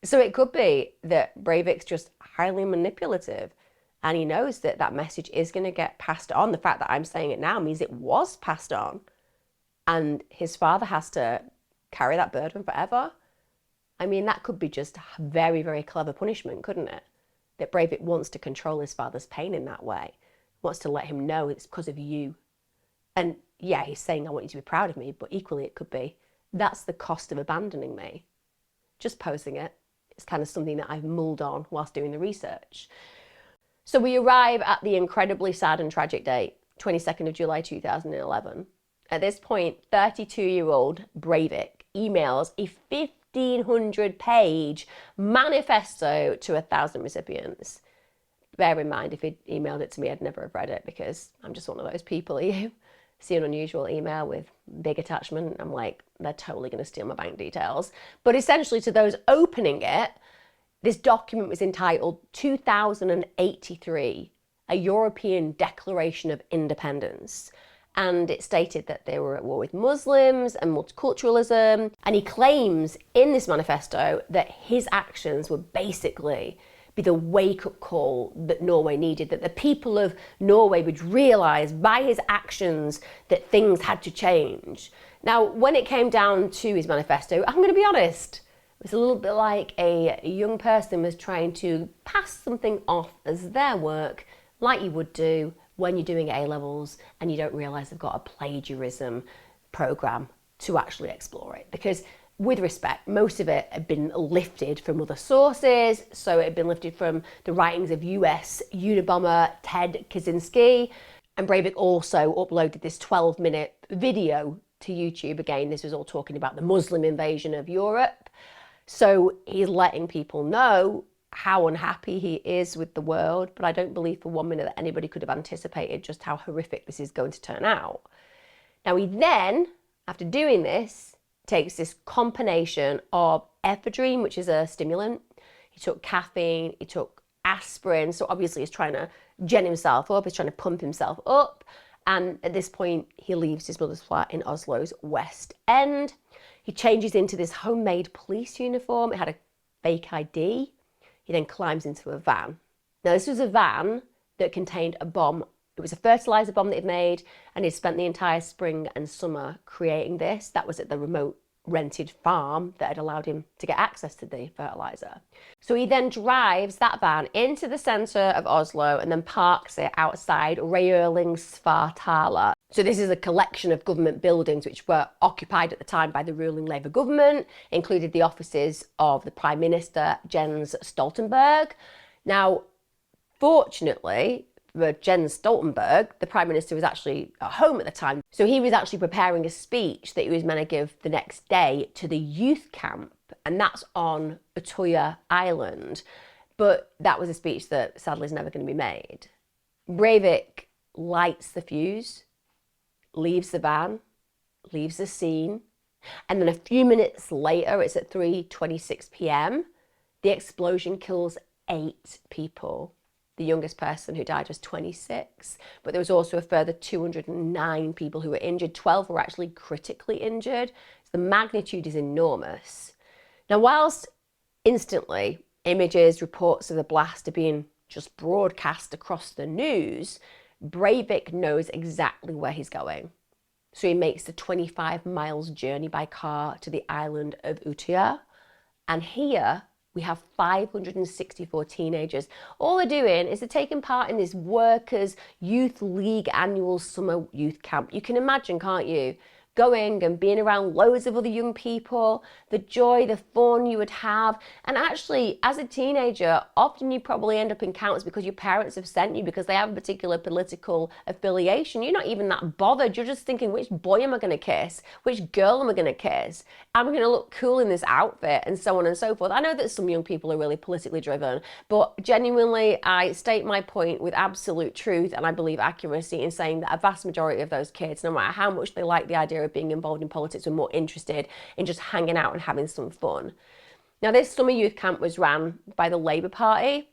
[SPEAKER 1] So it could be that Breivik's just highly manipulative, and he knows that that message is going to get passed on. The fact that I'm saying it now means it was passed on, and his father has to carry that burden forever. I mean, that could be just very, very clever punishment, couldn't it? that Breivik wants to control his father's pain in that way, wants to let him know it's because of you. And yeah, he's saying, I want you to be proud of me, but equally it could be, that's the cost of abandoning me. Just posing it. It's kind of something that I've mulled on whilst doing the research. So we arrive at the incredibly sad and tragic date, 22nd of July 2011. At this point, 32-year-old Breivik emails a 1,500-page manifesto to 1,000 recipients. Bear in mind, if he'd emailed it to me, I'd never have read it, because I'm just one of those people. You see an unusual email with big attachment, I'm like, they're totally going to steal my bank details. But essentially, to those opening it, this document was entitled 2083, a European Declaration of Independence. And it stated that they were at war with Muslims and multiculturalism. And he claims in this manifesto that his actions would basically be the wake-up call that Norway needed, that the people of Norway would realise by his actions that things had to change. Now, when it came down to his manifesto, I'm going to be honest, it was a little bit like a young person was trying to pass something off as their work, like you would do when you're doing A-levels and you don't realise they've got a plagiarism programme to actually explore it. Because with respect, most of it had been lifted from other sources. So it had been lifted from the writings of US Unabomber Ted Kaczynski. And Breivik also uploaded this 12-minute video to YouTube. Again, this was all talking about the Muslim invasion of Europe. So he's letting people know how unhappy he is with the world. But I don't believe for 1 minute that anybody could have anticipated just how horrific this is going to turn out. Now he then, after doing this, takes this combination of ephedrine, which is a stimulant. He took caffeine, he took aspirin. So obviously he's trying to gen himself up, he's trying to pump himself up. And at this point, he leaves his mother's flat in Oslo's West End. He changes into this homemade police uniform. It had a fake ID. He then climbs into a van. Now, this was a van that contained a bomb. It was a fertilizer bomb that he'd made, and he'd spent the entire spring and summer creating this. That was at the remote rented farm that had allowed him to get access to the fertilizer. So he then drives that van into the centre of Oslo and then parks it outside Regjeringskvartalet. So this is a collection of government buildings which were occupied at the time by the ruling Labour government, included the offices of the Prime Minister Jens Stoltenberg. Now, fortunately, for Jens Stoltenberg, the Prime Minister was actually at home at the time. So he was actually preparing a speech that he was meant to give the next day to the youth camp, and that's on Utøya Island. But that was a speech that sadly is never going to be made. Breivik lights the fuse, leaves the van, leaves the scene, and then a few minutes later, it's at 3:26 p.m, the explosion kills 8 people. The youngest person who died was 26, but there was also a further 209 people who were injured. 12 were actually critically injured. So the magnitude is enormous. Now, whilst instantly images, reports of the blast are being just broadcast across the news, Breivik knows exactly where he's going. So he makes the 25 miles journey by car to the island of Utøya. And here, we have 564 teenagers. All they're doing is they're taking part in this Workers' Youth League annual summer youth camp. You can imagine, can't you? Going and being around loads of other young people, the joy, the fun you would have. And actually, as a teenager, often you probably end up in camps because your parents have sent you because they have a particular political affiliation. You're not even that bothered. You're just thinking, which boy am I going to kiss? Which girl am I going to kiss? Am I going to look cool in this outfit? And so on and so forth. I know that some young people are really politically driven, but genuinely, I state my point with absolute truth and I believe accuracy in saying that a vast majority of those kids, no matter how much they like the idea of being involved in politics, were more interested in just hanging out and having some fun. Now, this summer youth camp was ran by the Labour Party,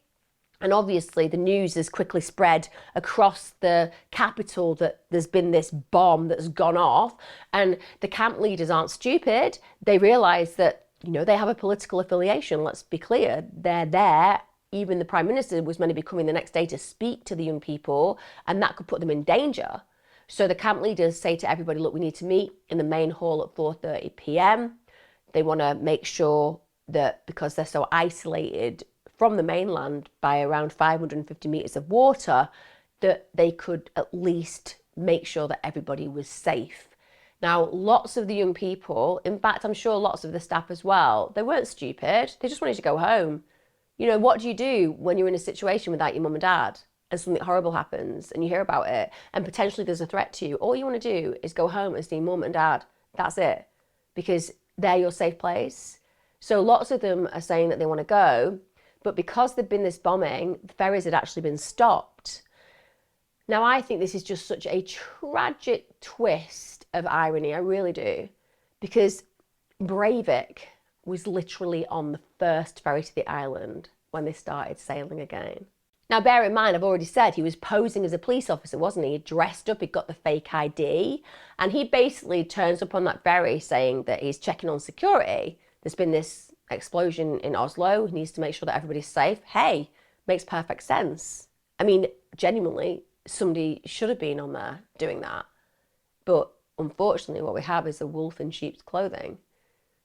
[SPEAKER 1] and obviously the news has quickly spread across the capital that there's been this bomb that's gone off, and the camp leaders aren't stupid. They realise that, you know, they have a political affiliation. Let's be clear, they're there. Even the Prime Minister was meant to be coming the next day to speak to the young people, and that could put them in danger. So the camp leaders say to everybody, look, we need to meet in the main hall at 4:30 p.m. They want to make sure that because they're so isolated from the mainland by around 550 metres of water, that they could at least make sure that everybody was safe. Now, lots of the young people, in fact, I'm sure lots of the staff as well, they weren't stupid. They just wanted to go home. You know, what do you do when you're in a situation without your mum and dad and something horrible happens and you hear about it and potentially there's a threat to you? All you want to do is go home and see mum and dad. That's it. Because they're your safe place. So lots of them are saying that they want to go, but because there'd been this bombing, the ferries had actually been stopped. Now, I think this is just such a tragic twist of irony. I really do. Because Breivik was literally on the first ferry to the island when they started sailing again. Now, bear in mind, I've already said he was posing as a police officer, wasn't he? He dressed up, he got the fake ID, and he basically turns up on that ferry saying that he's checking on security. There's been this explosion in Oslo, he needs to make sure that everybody's safe. Hey, makes perfect sense. I mean, genuinely, somebody should have been on there doing that. But unfortunately, what we have is a wolf in sheep's clothing.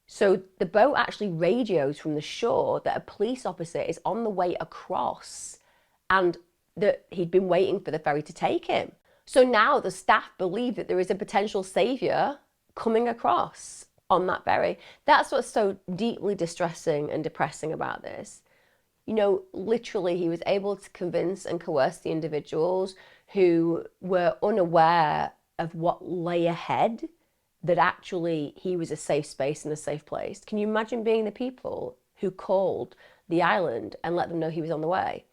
[SPEAKER 1] So the boat actually radios from the shore that a police officer is on the way across and that he'd been waiting for the ferry to take him. So now the staff believe that there is a potential saviour coming across on that ferry. That's what's so deeply distressing and depressing about this. You know, literally he was able to convince and coerce the individuals who were unaware of what lay ahead, that actually he was a safe space and a safe place. Can you imagine being the people who called the island and let them know he was on the way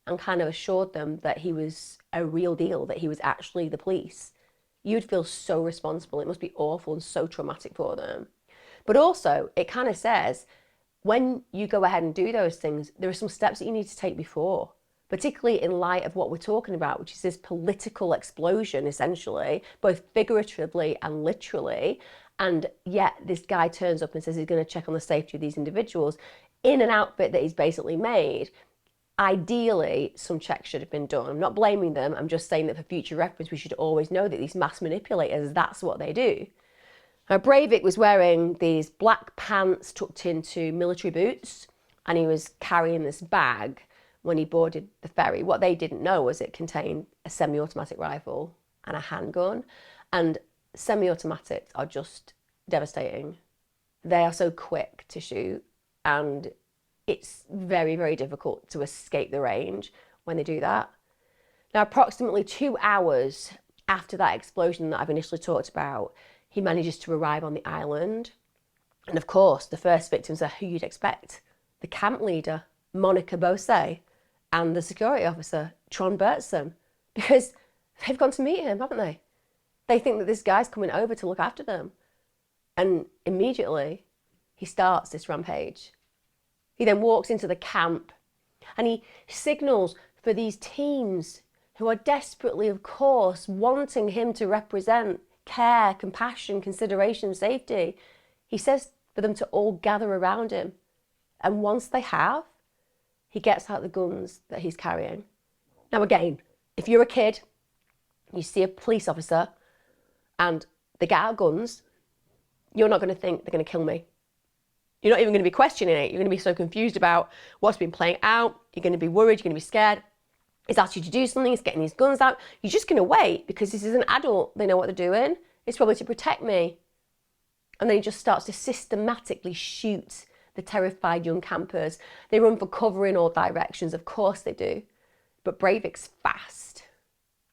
[SPEAKER 1] and kind of assured them that he was a real deal, that he was actually the police? You'd feel so responsible. It must be awful and so traumatic for them. But also, it kind of says, when you go ahead and do those things, there are some steps that you need to take before, particularly in light of what we're talking about, which is this political explosion, essentially, both figuratively and literally. And yet this guy turns up and says he's going to check on the safety of these individuals in an outfit that he's basically made. Ideally, some checks should have been done. I'm not blaming them. I'm just saying that for future reference, we should always know that these mass manipulators, that's what they do. Now, Breivik was wearing these black pants tucked into military boots, and he was carrying this bag when he boarded the ferry. What they didn't know was it contained a semi-automatic rifle and a handgun, and semi-automatics are just devastating. They are so quick to shoot, and it's very, very difficult to escape the range when they do that. Now, approximately 2 hours after that explosion that I've initially talked about, he manages to arrive on the island. And of course, the first victims are who you'd expect. The camp leader, Monica Bose, and the security officer, Trond Bertsen, because they've gone to meet him, haven't they? They think that this guy's coming over to look after them. And immediately, he starts this rampage. He then walks into the camp and he signals for these teens who are desperately, of course, wanting him to represent care, compassion, consideration, safety. He says for them to all gather around him. And once they have, he gets out the guns that he's carrying. Now again, if you're a kid, you see a police officer and they get out guns, you're not going to think they're going to kill me. You're not even going to be questioning it. You're going to be so confused about what's been playing out. You're going to be worried. You're going to be scared. He's asked you to do something. He's getting his guns out. You're just going to wait because this is an adult. They know what they're doing. It's probably to protect me. And then he just starts to systematically shoot the terrified young campers. They run for cover in all directions. Of course they do. But Breivik's fast.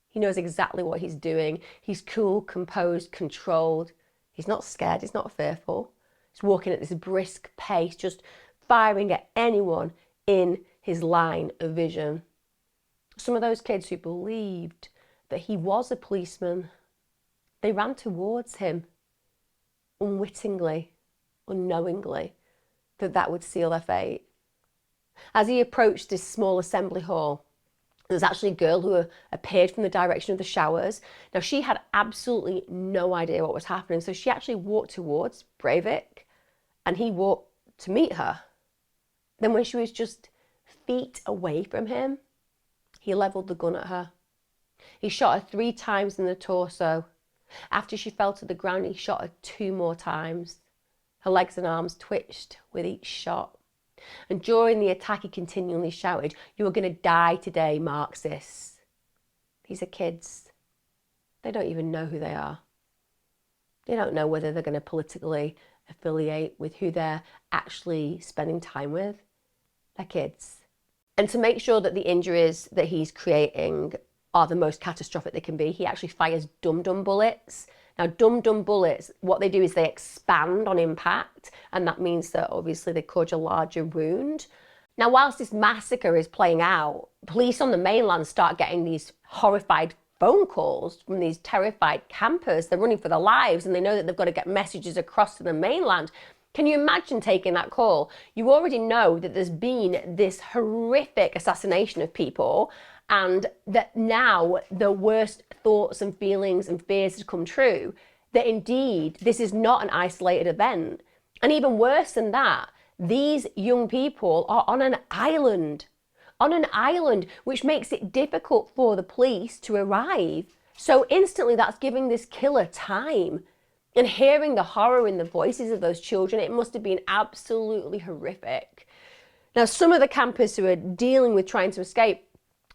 [SPEAKER 1] He knows exactly what he's doing. He's cool, composed, controlled. He's not scared. He's not fearful. He's walking at this brisk pace, just firing at anyone in his line of vision. Some of those kids who believed that he was a policeman, they ran towards him unwittingly, unknowingly, that would seal their fate. As he approached this small assembly hall, there was actually a girl who appeared from the direction of the showers. Now, she had absolutely no idea what was happening, so she actually walked towards Breivik, and he walked to meet her. Then when she was just feet away from him, he levelled the gun at her. He shot her 3 times in the torso. After she fell to the ground, he shot her 2 more times. Her legs and arms twitched with each shot. And during the attack, he continually shouted, "You are going to die today, Marxists." These are kids. They don't even know who they are. They don't know whether they're going to politically affiliate with who they're actually spending time with. They're kids. And to make sure that the injuries that he's creating are the most catastrophic they can be, he actually fires dum-dum bullets. Now, dum-dum bullets, what they do is they expand on impact, and that means that obviously they cause a larger wound. Now, whilst this massacre is playing out, police on the mainland start getting these horrified phone calls from these terrified campers. They're running for their lives, and they know that they've got to get messages across to the mainland. Can you imagine taking that call? You already know that there's been this horrific assassination of people, and that now the worst thoughts and feelings and fears have come true, that indeed this is not an isolated event. And even worse than that, these young people are on an island, which makes it difficult for the police to arrive. So instantly that's giving this killer time. And hearing the horror in the voices of those children, it must have been absolutely horrific. Now, some of the campers who are dealing with trying to escape,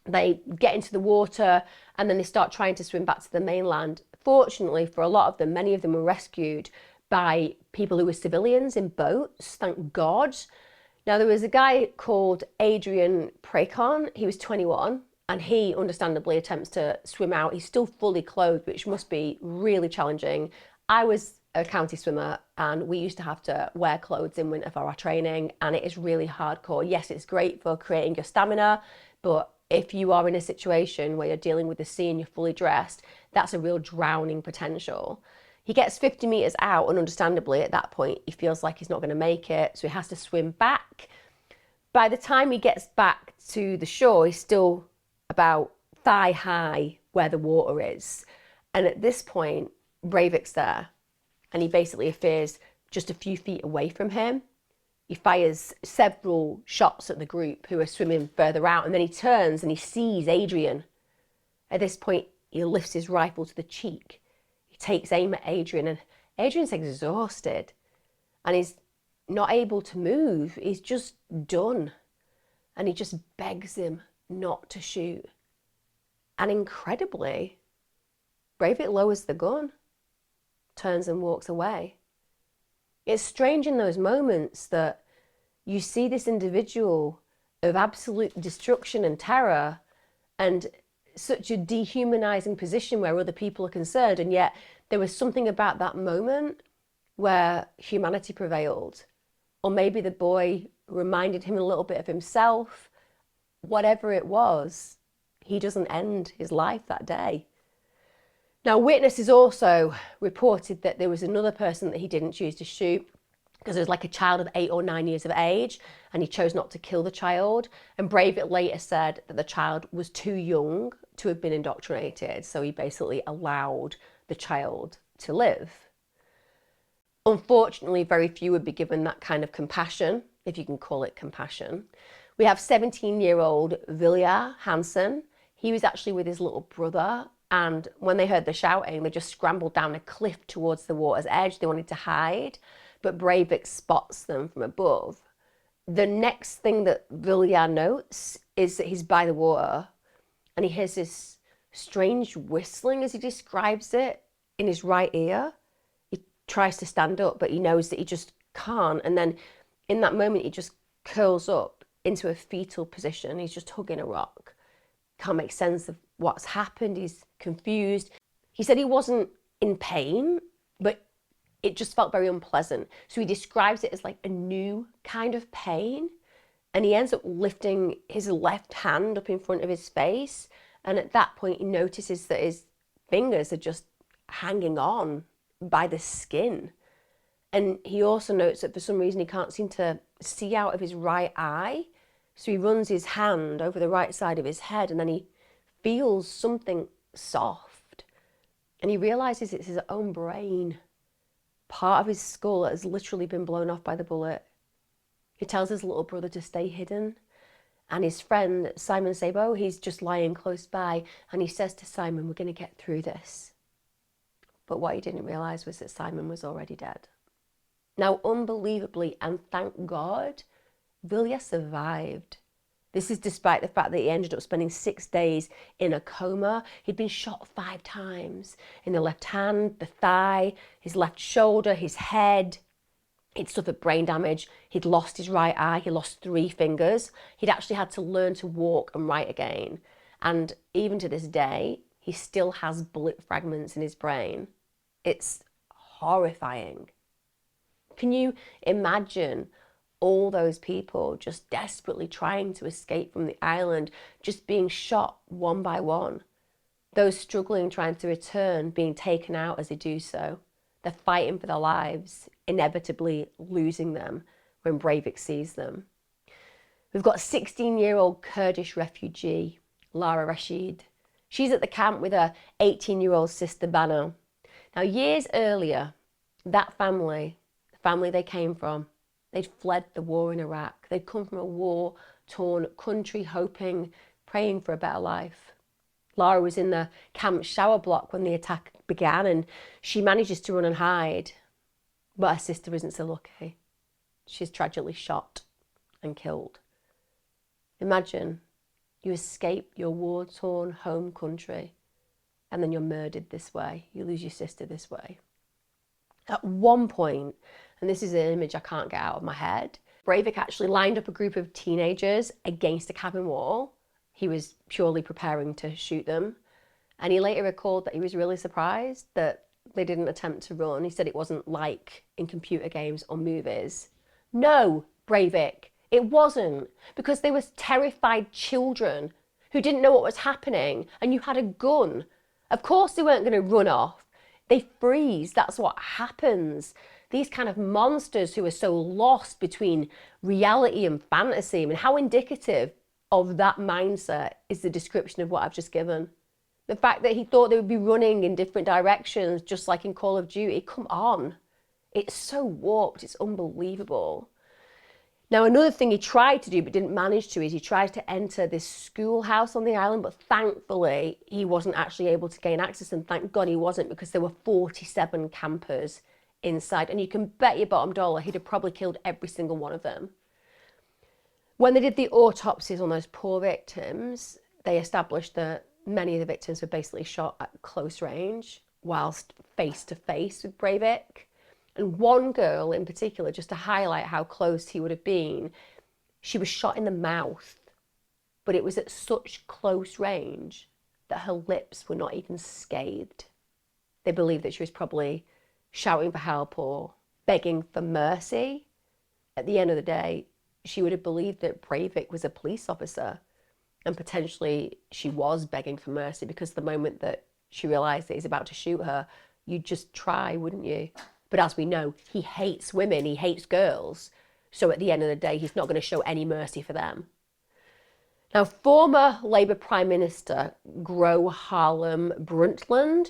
[SPEAKER 1] they get into the water and then they start trying to swim back to the mainland. Fortunately for a lot of them, many of them were rescued by people who were civilians in boats, thank God. Now, there was a guy called Adrian Precon. He was 21 and he understandably attempts to swim out. He's still fully clothed, which must be really challenging. I was a county swimmer and we used to have to wear clothes in winter for our training, and it is really hardcore. Yes, it's great for creating your stamina, but if you are in a situation where you're dealing with the sea and you're fully dressed, that's a real drowning potential. He gets 50 meters out, and understandably at that point he feels like he's not going to make it, so he has to swim back. By the time he gets back to the shore, he's still about thigh high where the water is, and at this point Breivik's there, and he basically appears just a few feet away from him. He fires several shots at the group who are swimming further out, and then he turns and he sees Adrian. At this point, he lifts his rifle to the cheek. He takes aim at Adrian, and Adrian's exhausted, and he's not able to move. He's just done, and he just begs him not to shoot. And incredibly, Breivik lowers the gun, turns and walks away. It's strange in those moments that you see this individual of absolute destruction and terror and such a dehumanizing position where other people are concerned, and yet there was something about that moment where humanity prevailed. Or maybe the boy reminded him a little bit of himself. Whatever it was, he doesn't end his life that day. Now, witnesses also reported that there was another person that he didn't choose to shoot because it was like a child of 8 or 9 years of age, and he chose not to kill the child. And Breivik later said that the child was too young to have been indoctrinated, so he basically allowed the child to live. Unfortunately, very few would be given that kind of compassion, if you can call it compassion. We have 17-year-old Viljar Hansen. He was actually with his little brother, and when they heard the shouting, they just scrambled down a cliff towards the water's edge. They wanted to hide, but Breivik spots them from above. The next thing that Viljar notes is that he's by the water, and he hears this strange whistling, as he describes it, in his right ear. He tries to stand up, but he knows that he just can't. And then in that moment, he just curls up into a fetal position. He's just hugging a rock. Can't make sense of what's happened. He's confused. He said he wasn't in pain, but it just felt very unpleasant. So he describes it as like a new kind of pain. And he ends up lifting his left hand up in front of his face. And at that point, he notices that his fingers are just hanging on by the skin. And he also notes that for some reason he can't seem to see out of his right eye. So he runs his hand over the right side of his head, and then he feels something soft. And he realizes it's his own brain. Part of his skull that has literally been blown off by the bullet. He tells his little brother to stay hidden. And his friend, Simon Sabo, he's just lying close by, and he says to Simon, "We're going to get through this." But what he didn't realize was that Simon was already dead. Now, unbelievably, and thank God, Vilja survived. This is despite the fact that he ended up spending 6 days in a coma. He'd been shot 5 times in the left hand, the thigh, his left shoulder, his head. He'd suffered brain damage. He'd lost his right eye. He lost 3 fingers. He'd actually had to learn to walk and write again. And even to this day, he still has bullet fragments in his brain. It's horrifying. Can you imagine all those people just desperately trying to escape from the island, just being shot one by one? Those struggling, trying to return, being taken out as they do so. They're fighting for their lives, inevitably losing them when Breivik sees them. We've got 16-year-old Kurdish refugee, Lara Rashid. She's at the camp with her 18-year-old sister, Bano. Now, years earlier, that family, the family they came from, they'd fled the war in Iraq. They'd come from a war-torn country, hoping, praying for a better life. Lara was in the camp shower block when the attack began, and she manages to run and hide. But her sister isn't so lucky. She's tragically shot and killed. Imagine you escape your war-torn home country and then you're murdered this way. You lose your sister this way. At one point, and this is an image I can't get out of my head, Breivik actually lined up a group of teenagers against a cabin wall. He was purely preparing to shoot them. And he later recalled that he was really surprised that they didn't attempt to run. He said it wasn't like in computer games or movies. No, Breivik, it wasn't, because they were terrified children who didn't know what was happening, and you had a gun. Of course they weren't going to run off. They freeze. That's what happens. These kind of monsters who are so lost between reality and fantasy. I mean, how indicative of that mindset is the description of what I've just given. The fact that he thought they would be running in different directions, just like in Call of Duty. Come on. It's so warped. It's unbelievable. Now, another thing he tried to do but didn't manage to is he tried to enter this schoolhouse on the island, but thankfully he wasn't actually able to gain access, and thank God he wasn't, because there were 47 campers inside, and you can bet your bottom dollar he'd have probably killed every single one of them. When they did the autopsies on those poor victims, they established that many of the victims were basically shot at close range whilst face to face with Breivik. And one girl in particular, just to highlight how close he would have been, she was shot in the mouth, but it was at such close range that her lips were not even scathed. They believed that she was probably shouting for help or begging for mercy. At the end of the day, she would have believed that Breivik was a police officer, and potentially she was begging for mercy, because the moment that she realised that he's about to shoot her, you'd just try, wouldn't you? But as we know, he hates women, he hates girls. So at the end of the day, he's not going to show any mercy for them. Now, former Labour Prime Minister Gro Harlem Brundtland,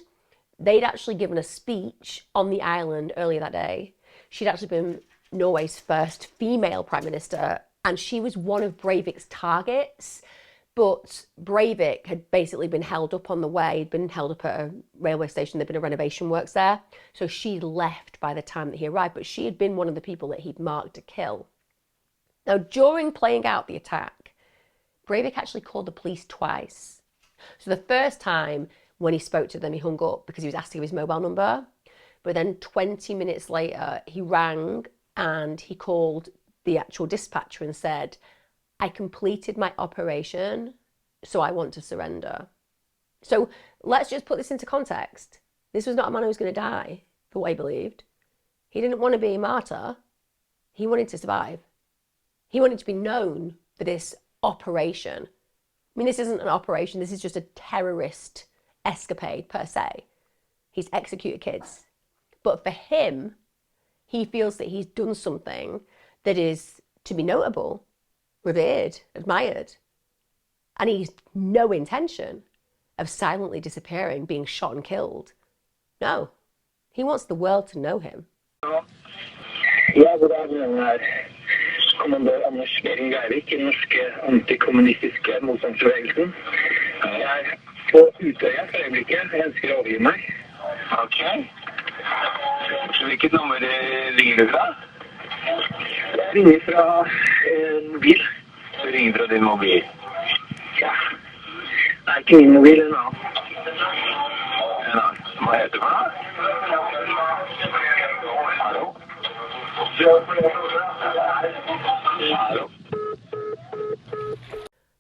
[SPEAKER 1] they'd actually given a speech on the island earlier that day. She'd actually been Norway's first female Prime Minister, and she was one of Breivik's targets. But Breivik had basically been held up on the way. He'd been held up at a railway station. There'd been a renovation works there. So she left by the time that he arrived, but she had been one of the people that he'd marked to kill. Now, during playing out the attack, Breivik actually called the police twice. So the first time when he spoke to them, he hung up because he was asked to give his mobile number. But then 20 minutes later, he rang and he called the actual dispatcher and said, "I completed my operation, so I want to surrender." So let's just put this into context. This was not a man who was going to die, for what he believed. He didn't want to be a martyr. He wanted to survive. He wanted to be known for this operation. I mean, this isn't an operation. This is just a terrorist escapade per se. He's executed kids. But for him, he feels that he's done something that is to be notable, revered, admired. And he's no intention of silently disappearing, being shot and killed. No, he wants the world to know him.
[SPEAKER 2] Ja, god dag, her. Kommandør Anders Breivik i den norske antikommunistiske motstandsbevegelsen. Jeg er på Utøya for øyeblikket. Jeg ønsker å overgi meg. Ok. Hvilket nummer ringer du fra? ringer fra en mobil.
[SPEAKER 3] Du ringer fra din mobil?
[SPEAKER 2] Ja. Det er ikke min mobil, en annen.
[SPEAKER 3] En annen. Hva heter du? Hallo? Hallo?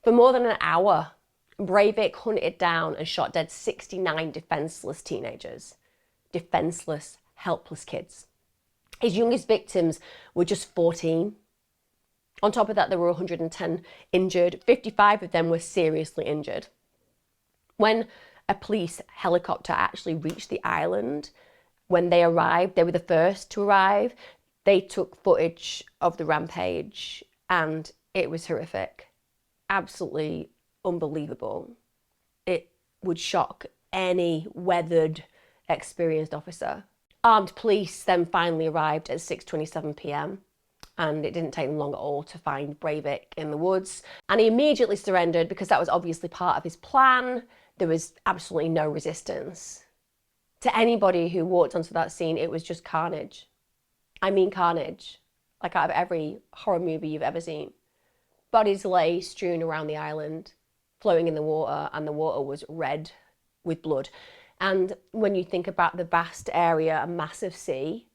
[SPEAKER 1] For more than an hour, Breivik hunted down and shot dead 69 defenseless teenagers. Defenseless, helpless kids. His youngest victims were just 14. On top of that, there were 110 injured. 55 of them were seriously injured. When a police helicopter actually reached the island, when they arrived, they were the first to arrive. They took footage of the rampage and it was horrific. Absolutely unbelievable. It would shock any weathered, experienced officer. Armed police then finally arrived at 6:27 p.m. and it didn't take them long at all to find Breivik in the woods. And he immediately surrendered because that was obviously part of his plan. There was absolutely no resistance. To anybody who walked onto that scene, it was just carnage. I mean carnage, like out of every horror movie you've ever seen. Bodies lay strewn around the island, floating in the water, and the water was red with blood. And when you think about the vast area, a massive sea,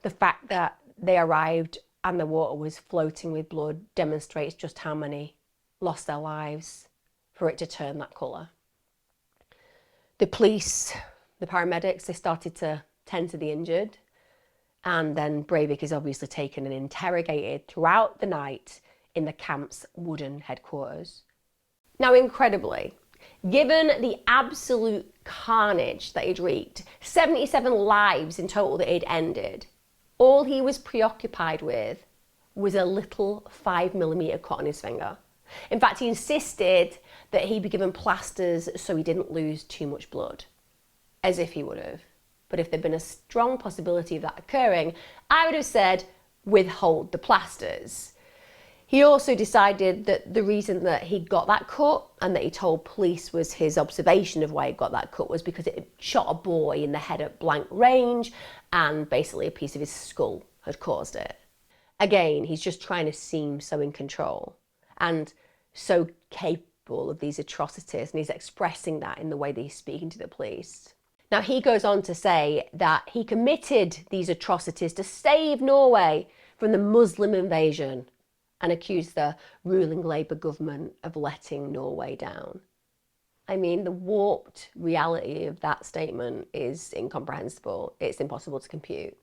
[SPEAKER 1] the fact that they arrived and the water was floating with blood demonstrates just how many lost their lives for it to turn that colour. The police, the paramedics, they started to tend to the injured. And then Breivik is obviously taken and interrogated throughout the night in the camp's wooden headquarters. Now, incredibly, given the absolute carnage that he'd wreaked, 77 lives in total that he'd ended, all he was preoccupied with was a little 5mm cut on his finger. In fact, he insisted that he be given plasters so he didn't lose too much blood, as if he would have. But if there'd been a strong possibility of that occurring, I would have said, withhold the plasters. He also decided that the reason that he got that cut and that he told police was his observation of why he got that cut was because it shot a boy in the head at blank range and basically a piece of his skull had caused it. Again, he's just trying to seem so in control and so capable of these atrocities, and he's expressing that in the way that he's speaking to the police. Now, he goes on to say that he committed these atrocities to save Norway from the Muslim invasion and accused the ruling Labour government of letting Norway down. I mean, the warped reality of that statement is incomprehensible. It's impossible to compute.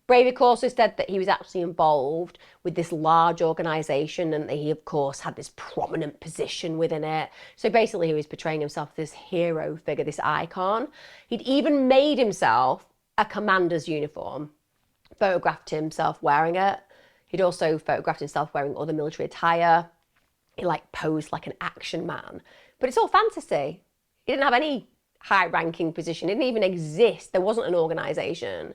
[SPEAKER 1] Breivik also said that he was actually involved with this large organisation and that he, of course, had this prominent position within it. So basically, he was portraying himself as this hero figure, this icon. He'd even made himself a commander's uniform, photographed himself wearing it. He'd also photographed himself wearing other military attire. He posed like an action man. But it's all fantasy. He didn't have any high-ranking position. It didn't even exist. There wasn't an organisation.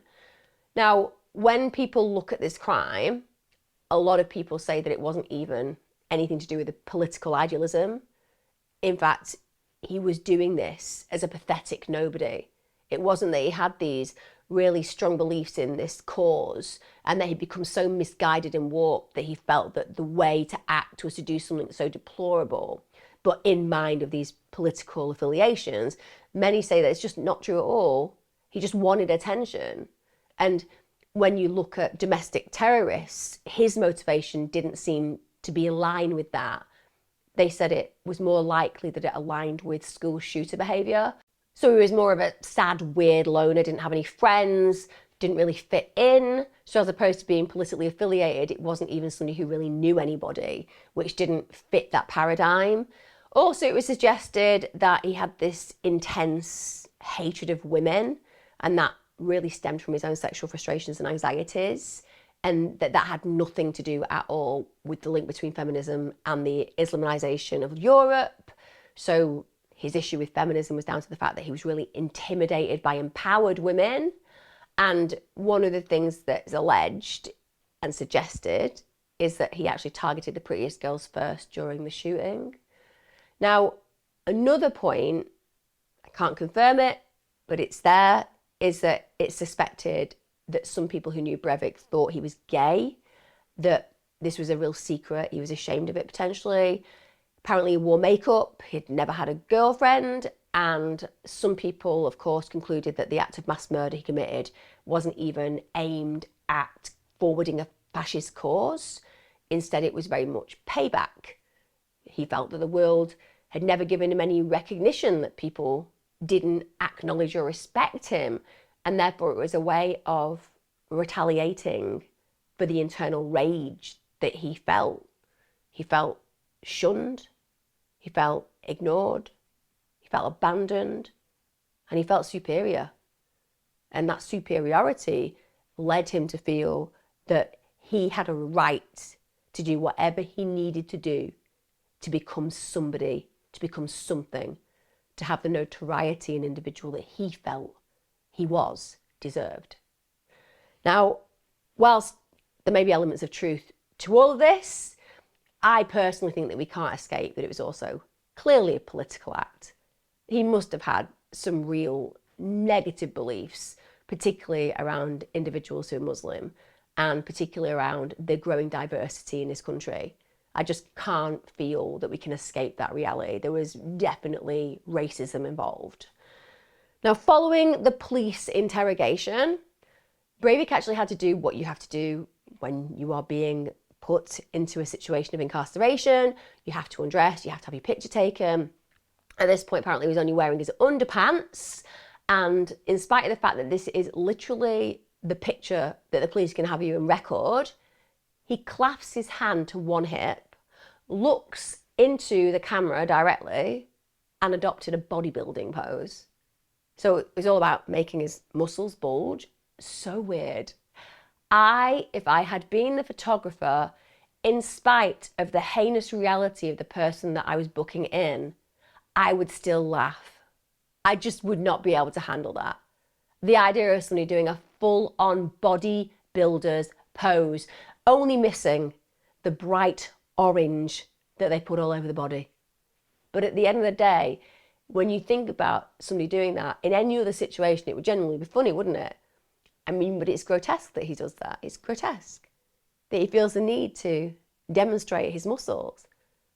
[SPEAKER 1] Now, when people look at this crime, a lot of people say that it wasn't even anything to do with a political idealism. In fact, he was doing this as a pathetic nobody. It wasn't that he had these really strong beliefs in this cause and that he'd become so misguided and warped that he felt that the way to act was to do something so deplorable. But in mind of these political affiliations, many say that it's just not true at all. He just wanted attention. And when you look at domestic terrorists, his motivation didn't seem to be aligned with that. They said it was more likely that it aligned with school shooter behaviour. So he was more of a sad, weird loner, didn't have any friends, didn't really fit in. So as opposed to being politically affiliated, it wasn't even somebody who really knew anybody, which didn't fit that paradigm. Also, it was suggested that he had this intense hatred of women, and that really stemmed from his own sexual frustrations and anxieties, and that had nothing to do at all with the link between feminism and the Islamisation of Europe. So his issue with feminism was down to the fact that he was really intimidated by empowered women. And one of the things that is alleged and suggested is that he actually targeted the prettiest girls first during the shooting. Now, another point, I can't confirm it, but it's there, is that it's suspected that some people who knew Breivik thought he was gay that this was a real secret. He was ashamed of it potentially. Apparently he wore makeup, he'd never had a girlfriend, and some people, of course, concluded that the act of mass murder he committed wasn't even aimed at forwarding a fascist cause. Instead, it was very much payback. He felt that the world had never given him any recognition, that people didn't acknowledge or respect him, and therefore it was a way of retaliating for the internal rage that he felt. He felt shunned, he felt ignored, he felt abandoned, and he felt superior. And that superiority led him to feel that he had a right to do whatever he needed to do to become somebody, to become something, to have the notoriety and individual that he felt he was deserved. Now, whilst there may be elements of truth to all of this, I personally think that we can't escape that it was also clearly a political act. He must have had some real negative beliefs, particularly around individuals who are Muslim, and particularly around the growing diversity in this country. I just can't feel that we can escape that reality. There was definitely racism involved. Now, following the police interrogation, Breivik actually had to do what you have to do when you are being put into a situation of incarceration. You have to undress, you have to have your picture taken. At this point, apparently, he was only wearing his underpants. And in spite of the fact that this is literally the picture that the police can have you in record, he clasps his hand to one hip, looks into the camera directly, and adopted a bodybuilding pose. So it was all about making his muscles bulge. So weird. If I had been the photographer, in spite of the heinous reality of the person that I was booking in, I would still laugh. I just would not be able to handle that. The idea of somebody doing a full-on bodybuilder's pose, only missing the bright orange that they put all over the body. But at the end of the day, when you think about somebody doing that, in any other situation, it would generally be funny, wouldn't it? I mean, but it's grotesque that he does that. It's grotesque that he feels the need to demonstrate his muscles,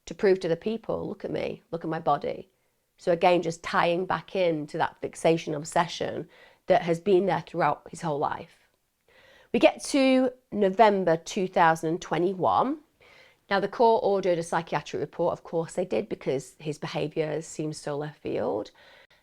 [SPEAKER 1] to prove to the people, look at me, look at my body. So again, just tying back into that fixation obsession that has been there throughout his whole life. We get to November 2021. Now, the court ordered a psychiatric report. Of course they did, because his behaviour seems so left field.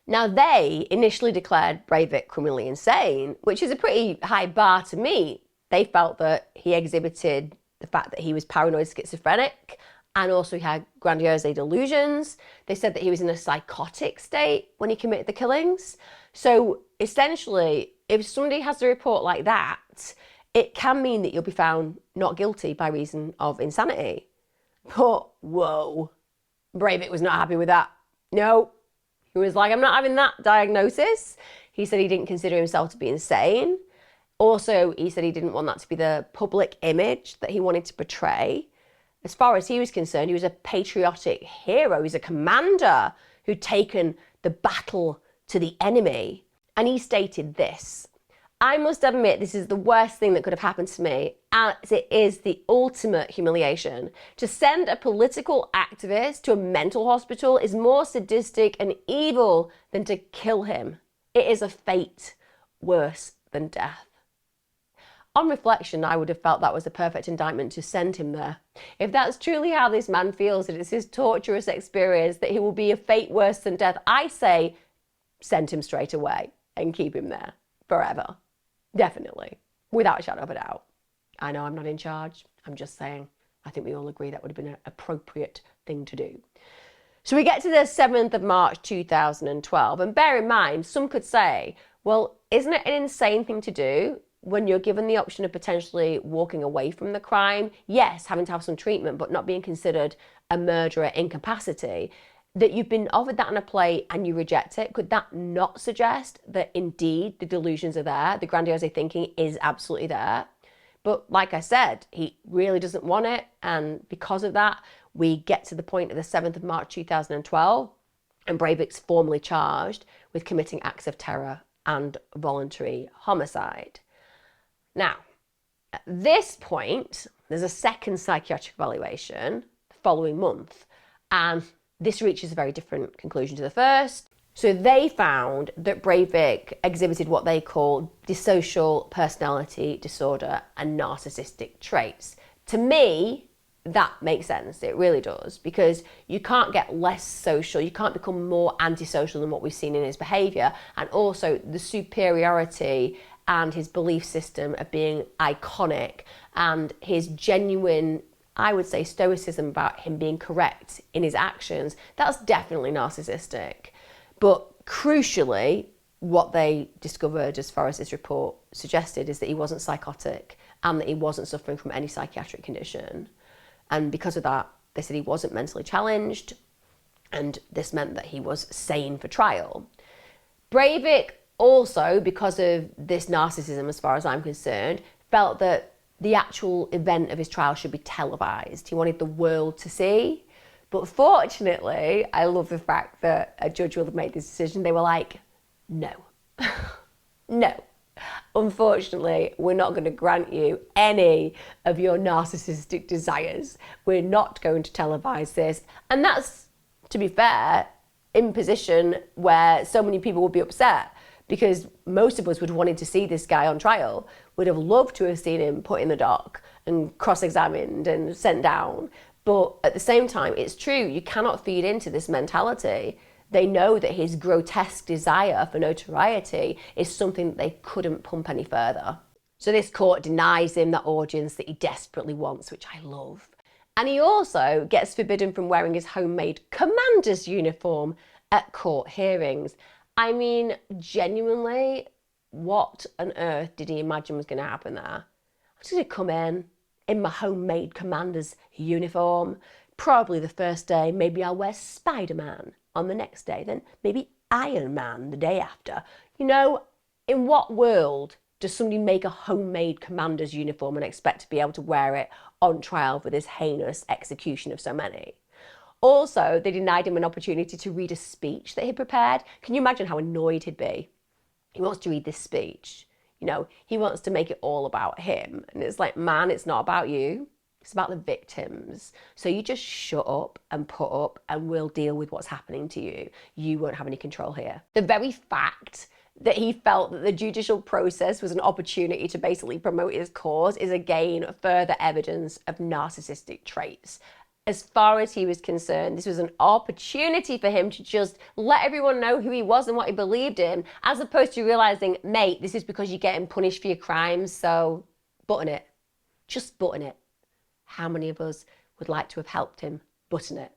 [SPEAKER 1] Now, they initially declared Breivik criminally insane, which is a pretty high bar to meet. They felt that he exhibited the fact that he was paranoid schizophrenic, and also he had grandiose delusions. They said that he was in a psychotic state when he committed the killings. So essentially, if somebody has a report like that, it can mean that you'll be found not guilty by reason of insanity. But whoa, Breivik was not happy with that. No, he was like, I'm not having that diagnosis. He said he didn't consider himself to be insane. Also, he said he didn't want that to be the public image that he wanted to portray. As far as he was concerned, he was a patriotic hero. He's a commander who'd taken the battle to the enemy. And he stated this: I must admit this is the worst thing that could have happened to me, as it is the ultimate humiliation. To send a political activist to a mental hospital is more sadistic and evil than to kill him. It is a fate worse than death. On reflection, I would have felt that was a perfect indictment to send him there. If that's truly how this man feels, that it's his torturous experience, that he will be a fate worse than death, I say send him straight away and keep him there forever. Definitely, without a shadow of a doubt. I know I'm not in charge. I'm just saying, I think we all agree that would have been an appropriate thing to do. So we get to the 7th of March 2012, and bear in mind, some could say, well, isn't it an insane thing to do when you're given the option of potentially walking away from the crime? Yes, having to have some treatment, but not being considered a murderer in capacity. That you've been offered that on a plate and you reject it, could that not suggest that indeed the delusions are there, the grandiose thinking is absolutely there? But like I said, he really doesn't want it, and because of that, we get to the point of the 7th of March 2012, and Breivik's formally charged with committing acts of terror and voluntary homicide. Now, at this point, There's a second psychiatric evaluation the following month, and this reaches a very different conclusion to the first. So they found that Breivik exhibited what they call dissocial personality disorder and narcissistic traits. To me, that makes sense. It really does, because you can't get less social, you can't become more antisocial than what we've seen in his behaviour, and also the superiority and his belief system of being iconic and his genuine, I would say, stoicism about him being correct in his actions. That's definitely narcissistic. But crucially, what they discovered, as far as this report suggested, is that he wasn't psychotic and that he wasn't suffering from any psychiatric condition. And because of that, they said he wasn't mentally challenged, and this meant that he was sane for trial. Breivik also, because of this narcissism, as far as I'm concerned, felt that the actual event of his trial should be televised. He wanted the world to see. But fortunately, I love the fact that a judge will have made this decision. They were like, no, no. Unfortunately, we're not going to grant you any of your narcissistic desires. We're not going to televise this. And that's, to be fair, in position where so many people would be upset, because most of us would have wanted to see this guy on trial, would have loved to have seen him put in the dock and cross-examined and sent down. But at the same time, it's true, you cannot feed into this mentality. They know that his grotesque desire for notoriety is something that they couldn't pump any further. So this court denies him that audience that he desperately wants, which I love. And he also gets forbidden from wearing his homemade commander's uniform at court hearings. I mean, genuinely, what on earth did he imagine was going to happen there? I was going to come in my homemade commander's uniform. Probably the first day, maybe I'll wear Spider-Man on the next day, then maybe Iron Man the day after. You know, in what world does somebody make a homemade commander's uniform and expect to be able to wear it on trial for this heinous execution of so many? Also, they denied him an opportunity to read a speech that he prepared. Can you imagine how annoyed he'd be? He wants to read this speech. You know, he wants to make it all about him. And it's like, man, it's not about you. It's about the victims. So you just shut up and put up and we'll deal with what's happening to you. You won't have any control here. The very fact that he felt that the judicial process was an opportunity to basically promote his cause is again further evidence of narcissistic traits. As far as he was concerned, this was an opportunity for him to just let everyone know who he was and what he believed in, as opposed to realising, mate, this is because you're getting punished for your crimes, so button it. Just button it. How many of us would like to have helped him button it?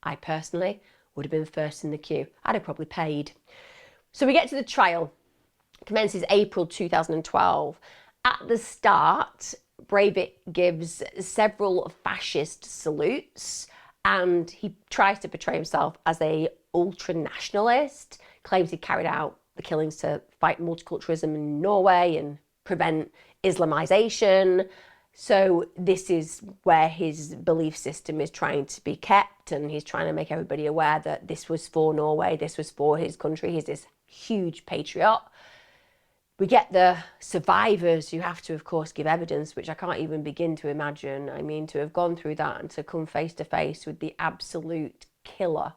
[SPEAKER 1] I personally would have been first in the queue. I'd have probably paid. So we get to the trial. It commences April 2012. At the start, Breivik gives several fascist salutes and he tries to portray himself as a ultra-nationalist, claims he carried out the killings to fight multiculturalism in Norway and prevent Islamization. So this is where his belief system is trying to be kept, and he's trying to make everybody aware that this was for Norway, this was for his country. He's this huge patriot. We get the survivors who have to, of course, give evidence, which I can't even begin to imagine. I mean, to have gone through that and to come face to face with the absolute killer,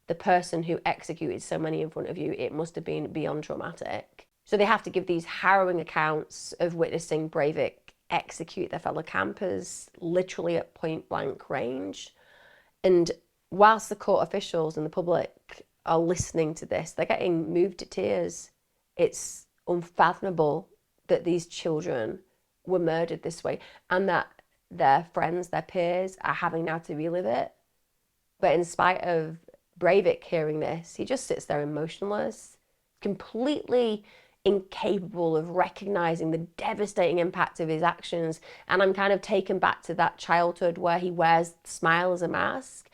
[SPEAKER 1] the person who executed so many in front of you, it must have been beyond traumatic. So they have to give these harrowing accounts of witnessing Breivik execute their fellow campers, literally at point blank range. And whilst the court officials and the public are listening to this, they're getting moved to tears. It's unfathomable that these children were murdered this way and that their friends, their peers are having now to relive it. But in spite of Breivik hearing this, he just sits there emotionless, completely incapable of recognising the devastating impact of his actions. And I'm kind of taken back to that childhood where he wears the smile as a mask.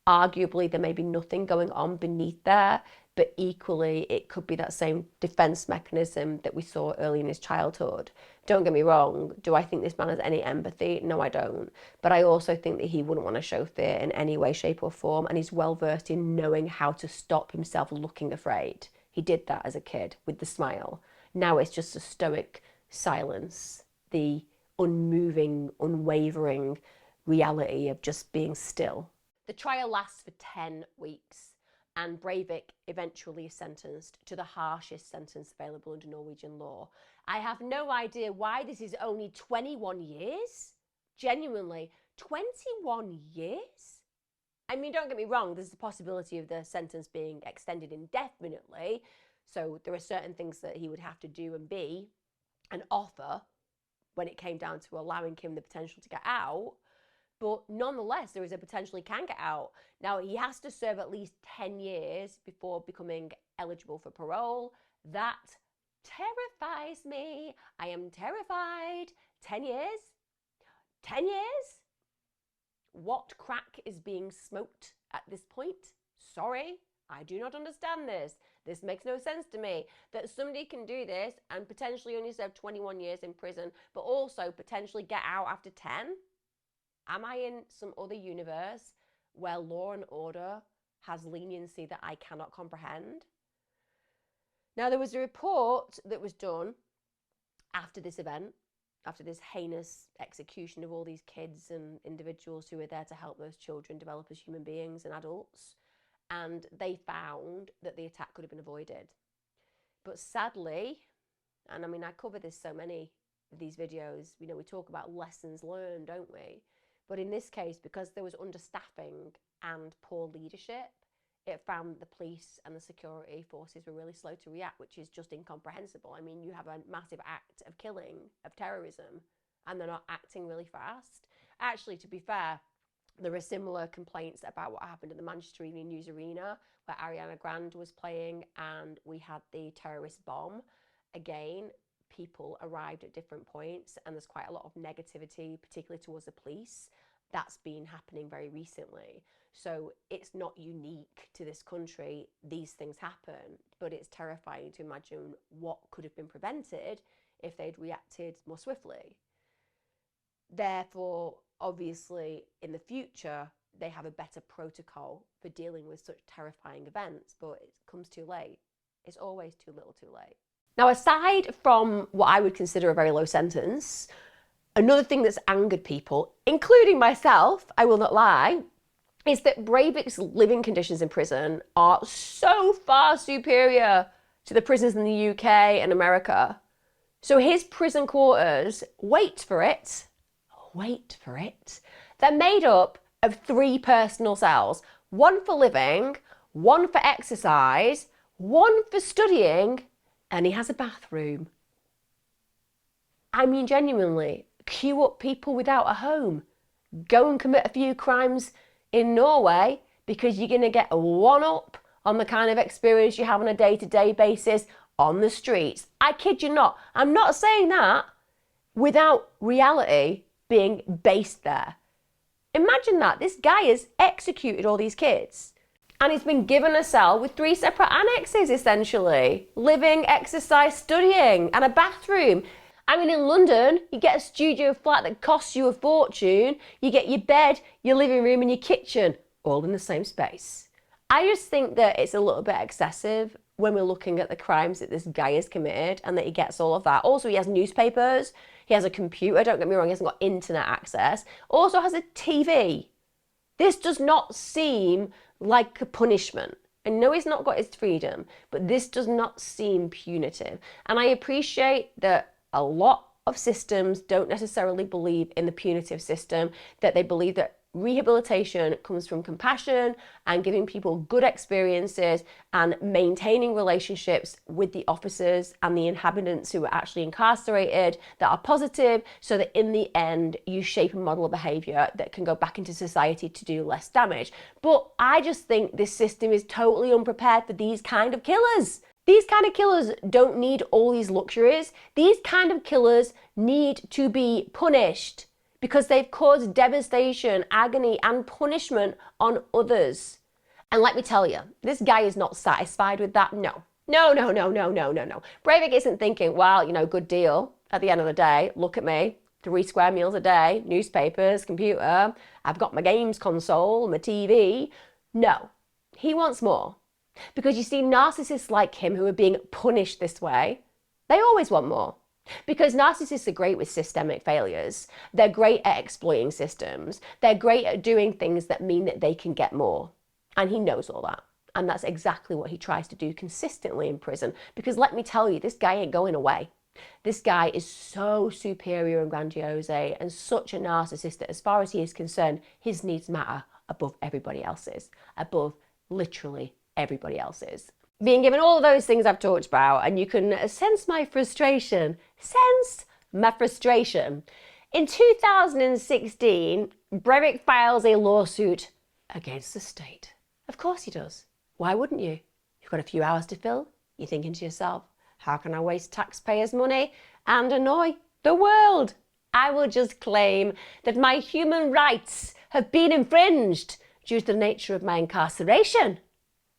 [SPEAKER 1] Arguably, there may be nothing going on beneath there, but equally, it could be that same defence mechanism that we saw early in his childhood. Don't get me wrong, do I think this man has any empathy? No, I don't. But I also think that he wouldn't want to show fear in any way, shape or form, and he's well versed in knowing how to stop himself looking afraid. He did that as a kid with the smile. Now it's just a stoic silence, the unmoving, unwavering reality of just being still. The trial lasts for 10 weeks, and Breivik eventually is sentenced to the harshest sentence available under Norwegian law. I have no idea why this is only 21 years. Genuinely, 21 years? I mean, don't get me wrong, there's the possibility of the sentence being extended indefinitely. So there are certain things that he would have to do and be and offer when it came down to allowing him the potential to get out. But nonetheless, there is a potential he can get out. Now, he has to serve at least 10 years before becoming eligible for parole. That terrifies me. I am terrified. 10 years? 10 years? What crack is being smoked at this point? Sorry, I do not understand this. This makes no sense to me, that somebody can do this and potentially only serve 21 years in prison, but also potentially get out after 10? Am I in some other universe where law and order has leniency that I cannot comprehend? Now, there was a report that was done after this event, after this heinous execution of all these kids and individuals who were there to help those children develop as human beings and adults. And they found that the attack could have been avoided. But sadly, and I mean, I cover this so many of these videos, you know, we talk about lessons learned, don't we? But in this case, because there was understaffing and poor leadership, it found that the police and the security forces were really slow to react, which is just incomprehensible. I mean, you have a massive act of killing, of terrorism, and they're not acting really fast. Actually, to be fair, there are similar complaints about what happened at the Manchester Evening News Arena, where Ariana Grande was playing, and we had the terrorist bomb. Again, people arrived at different points, and there's quite a lot of negativity, particularly towards the police. That's been happening very recently. So it's not unique to this country. These things happen, but it's terrifying to imagine what could have been prevented if they'd reacted more swiftly. Therefore, obviously, in the future, they have a better protocol for dealing with such terrifying events, but it comes too late. It's always too little too late. Now, aside from what I would consider a very low sentence, another thing that's angered people, including myself, I will not lie, is that Breivik's living conditions in prison are so far superior to the prisons in the UK and America. So his prison quarters, wait for it, they're made up of 3 personal cells, 1 for living, 1 for exercise, 1 for studying, and he has a bathroom. I mean, genuinely, queue up people without a home. Go and commit a few crimes in Norway because you're going to get a 1-up on the kind of experience you have on a day-to-day basis on the streets. I kid you not. I'm not saying that without reality being based there. Imagine that. This guy has executed all these kids. And he's been given a cell with 3 separate annexes, essentially. Living, exercise, studying, and a bathroom. I mean, in London, you get a studio flat that costs you a fortune. You get your bed, your living room, and your kitchen, all in the same space. I just think that it's a little bit excessive when we're looking at the crimes that this guy has committed and that he gets all of that. Also, he has newspapers, he has a computer, don't get me wrong, he hasn't got internet access. Also has a TV. This does not seem like a punishment. I know he's not got his freedom, but this does not seem punitive. And I appreciate that a lot of systems don't necessarily believe in the punitive system, that they believe that rehabilitation comes from compassion and giving people good experiences and maintaining relationships with the officers and the inhabitants who are actually incarcerated that are positive, so that in the end you shape a model of behaviour that can go back into society to do less damage. But I just think this system is totally unprepared for these kind of killers. These kind of killers don't need all these luxuries. These kind of killers need to be punished because they've caused devastation, agony, and punishment on others. And let me tell you, this guy is not satisfied with that. No. Breivik isn't thinking, well, you know, good deal. At the end of the day, look at me, 3 square meals a day, newspapers, computer, I've got my games console, my TV. No, he wants more. Because you see, narcissists like him who are being punished this way, they always want more. Because narcissists are great with systemic failures. They're great at exploiting systems. They're great at doing things that mean that they can get more. And he knows all that. And that's exactly what he tries to do consistently in prison. Because let me tell you, this guy ain't going away. This guy is so superior and grandiose and such a narcissist that as far as he is concerned, his needs matter above everybody else's, above literally everybody else's. Being given all of those things I've talked about, and you can sense my frustration. In 2016, Breivik files a lawsuit against the state. Of course he does. Why wouldn't you? You've got a few hours to fill. You're thinking to yourself, how can I waste taxpayers' money and annoy the world? I will just claim that my human rights have been infringed due to the nature of my incarceration.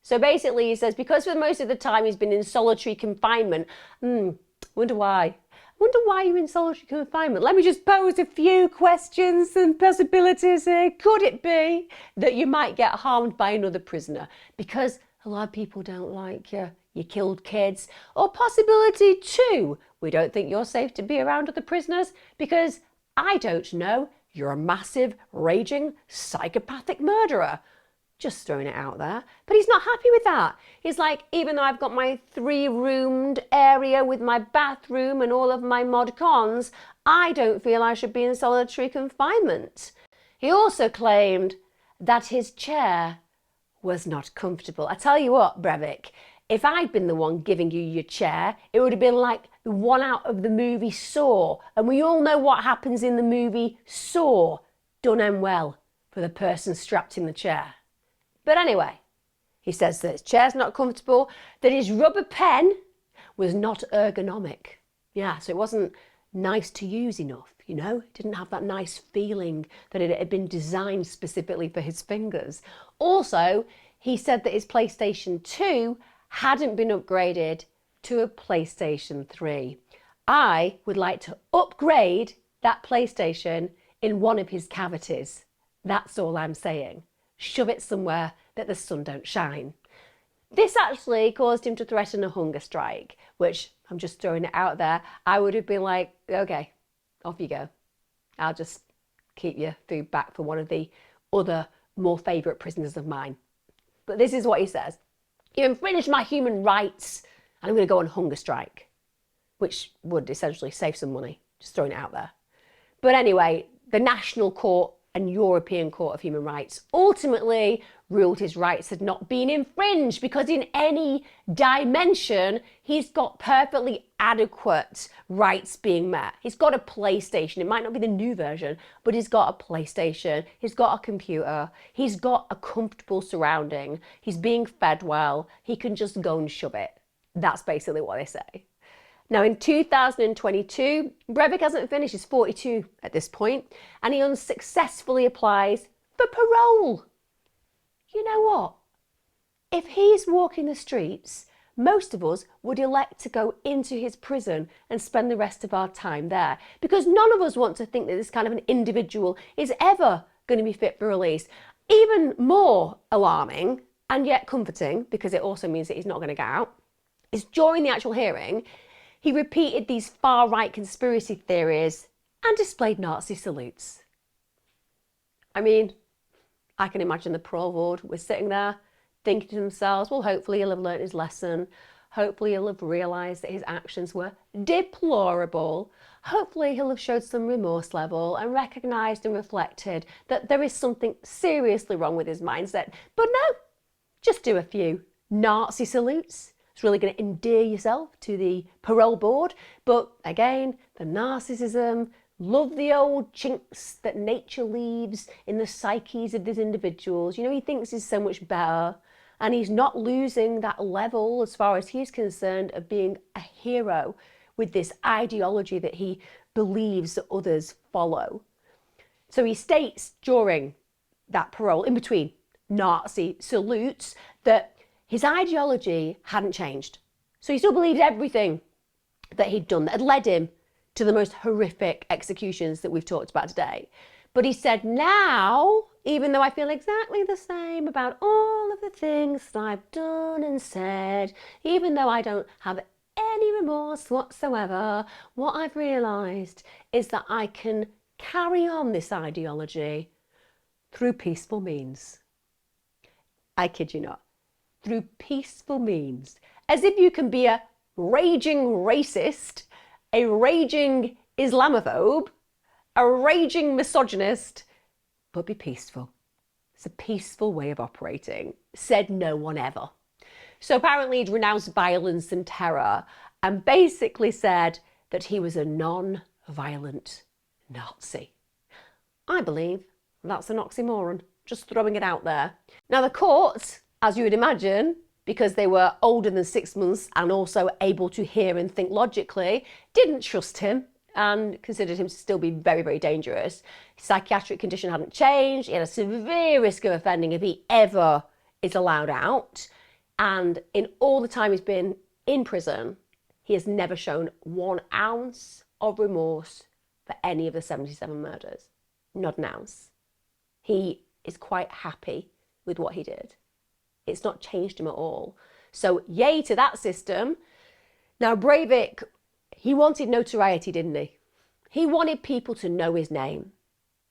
[SPEAKER 1] So basically he says, because for most of the time he's been in solitary confinement, wonder why you're in solitary confinement. Let me just pose a few questions and possibilities here. Could it be that you might get harmed by another prisoner? Because a lot of people don't like you. You killed kids. Or possibility two, we don't think you're safe to be around other prisoners because, I don't know, you're a massive, raging, psychopathic murderer. Just throwing it out there. But he's not happy with that. He's like, even though I've got my 3-roomed area with my bathroom and all of my mod cons, I don't feel I should be in solitary confinement. He also claimed that his chair was not comfortable. I tell you what, Breivik, if I'd been the one giving you your chair, it would have been like the one out of the movie Saw. And we all know what happens in the movie Saw. Done and well for the person strapped in the chair. But anyway, he says that his chair's not comfortable, that his rubber pen was not ergonomic. Yeah, so it wasn't nice to use enough, you know? It didn't have that nice feeling that it had been designed specifically for his fingers. Also, he said that his PlayStation 2 hadn't been upgraded to a PlayStation 3. I would like to upgrade that PlayStation in one of his cavities. That's all I'm saying. Shove it somewhere that the sun don't shine. This actually caused him to threaten a hunger strike, which, I'm just throwing it out there, I would have been like, okay, off you go. I'll just keep your food back for one of the other more favourite prisoners of mine. But this is what he says. You infringed my human rights and I'm going to go on hunger strike, which would essentially save some money, just throwing it out there. But anyway, the National Court and European Court of Human Rights ultimately ruled his rights had not been infringed because in any dimension, he's got perfectly adequate rights being met. He's got a PlayStation. It might not be the new version, but he's got a PlayStation. He's got a computer. He's got a comfortable surrounding. He's being fed well. He can just go and shove it. That's basically what they say. Now, in 2022, Breivik hasn't finished, he's 42 at this point, and he unsuccessfully applies for parole. You know what? If he's walking the streets, most of us would elect to go into his prison and spend the rest of our time there, because none of us want to think that this kind of an individual is ever going to be fit for release. Even more alarming, and yet comforting, because it also means that he's not going to get out, is during the actual hearing, he repeated these far-right conspiracy theories and displayed Nazi salutes. I mean, I can imagine the parole board was sitting there thinking to themselves, well, hopefully he'll have learnt his lesson. Hopefully he'll have realised that his actions were deplorable. Hopefully he'll have showed some remorse level and recognised and reflected that there is something seriously wrong with his mindset. But no, just do a few Nazi salutes. It's really going to endear yourself to the parole board. But again, the narcissism, love the old chinks that nature leaves in the psyches of these individuals. You know, he thinks he's so much better and he's not losing that level as far as he's concerned of being a hero with this ideology that he believes that others follow. So he states during that parole, in between Nazi salutes, that his ideology hadn't changed. So he still believed everything that he'd done that had led him to the most horrific executions that we've talked about today. But he said, now, even though I feel exactly the same about all of the things that I've done and said, even though I don't have any remorse whatsoever. What I've realised is that I can carry on this ideology through peaceful means. I kid you not. Through peaceful means. As if you can be a raging racist, a raging Islamophobe, a raging misogynist, but be peaceful. It's a peaceful way of operating, said no one ever. So apparently he'd renounced violence and terror and basically said that he was a non-violent Nazi. I believe that's an oxymoron, just throwing it out there. Now the court, as you would imagine, because they were older than 6 months and also able to hear and think logically, didn't trust him and considered him to still be very, very dangerous. His psychiatric condition hadn't changed. He had a severe risk of offending if he ever is allowed out. And in all the time he's been in prison, he has never shown 1 ounce of remorse for any of the 77 murders. Not an ounce. He is quite happy with what he did. It's not changed him at all. So yay to that system. Now Breivik, he wanted notoriety, didn't he? He wanted people to know his name.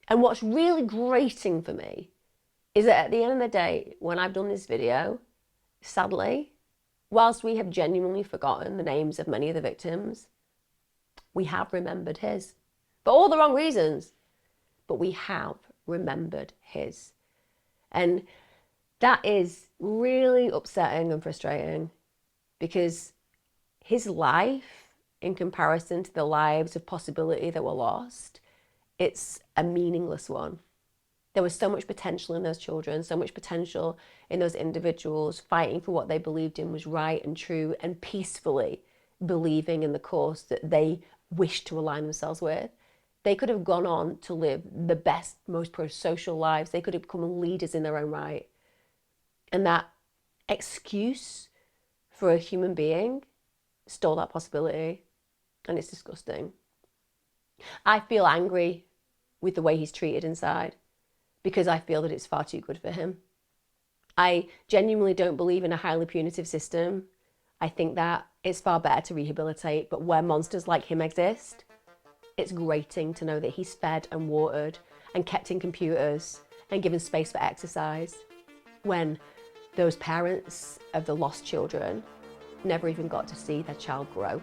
[SPEAKER 1] And what's really grating for me is that at the end of the day, when I've done this video, sadly, whilst we have genuinely forgotten the names of many of the victims, we have remembered his. For all the wrong reasons, but we have remembered his. And that is really upsetting and frustrating because his life, in comparison to the lives of possibility that were lost, it's a meaningless one. There was so much potential in those children, so much potential in those individuals fighting for what they believed in was right and true and peacefully believing in the course that they wished to align themselves with. They could have gone on to live the best, most pro-social lives. They could have become leaders in their own right. And that excuse for a human being stole that possibility. And it's disgusting. I feel angry with the way he's treated inside because I feel that it's far too good for him. I genuinely don't believe in a highly punitive system. I think that it's far better to rehabilitate, but where monsters like him exist, it's grating to know that he's fed and watered and kept in computers and given space for exercise when those parents of the lost children never even got to see their child grow.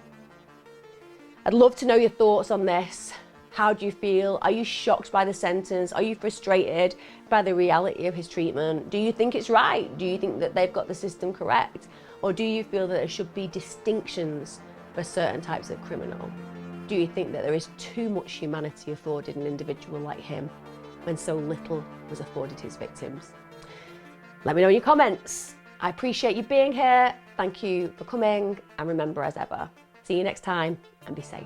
[SPEAKER 1] I'd love to know your thoughts on this. How do you feel? Are you shocked by the sentence? Are you frustrated by the reality of his treatment? Do you think it's right? Do you think that they've got the system correct? Or do you feel that there should be distinctions for certain types of criminal? Do you think that there is too much humanity afforded an individual like him when so little was afforded his victims? Let me know in your comments. I appreciate you being here. Thank you for coming. And remember, as ever, see you next time and be safe.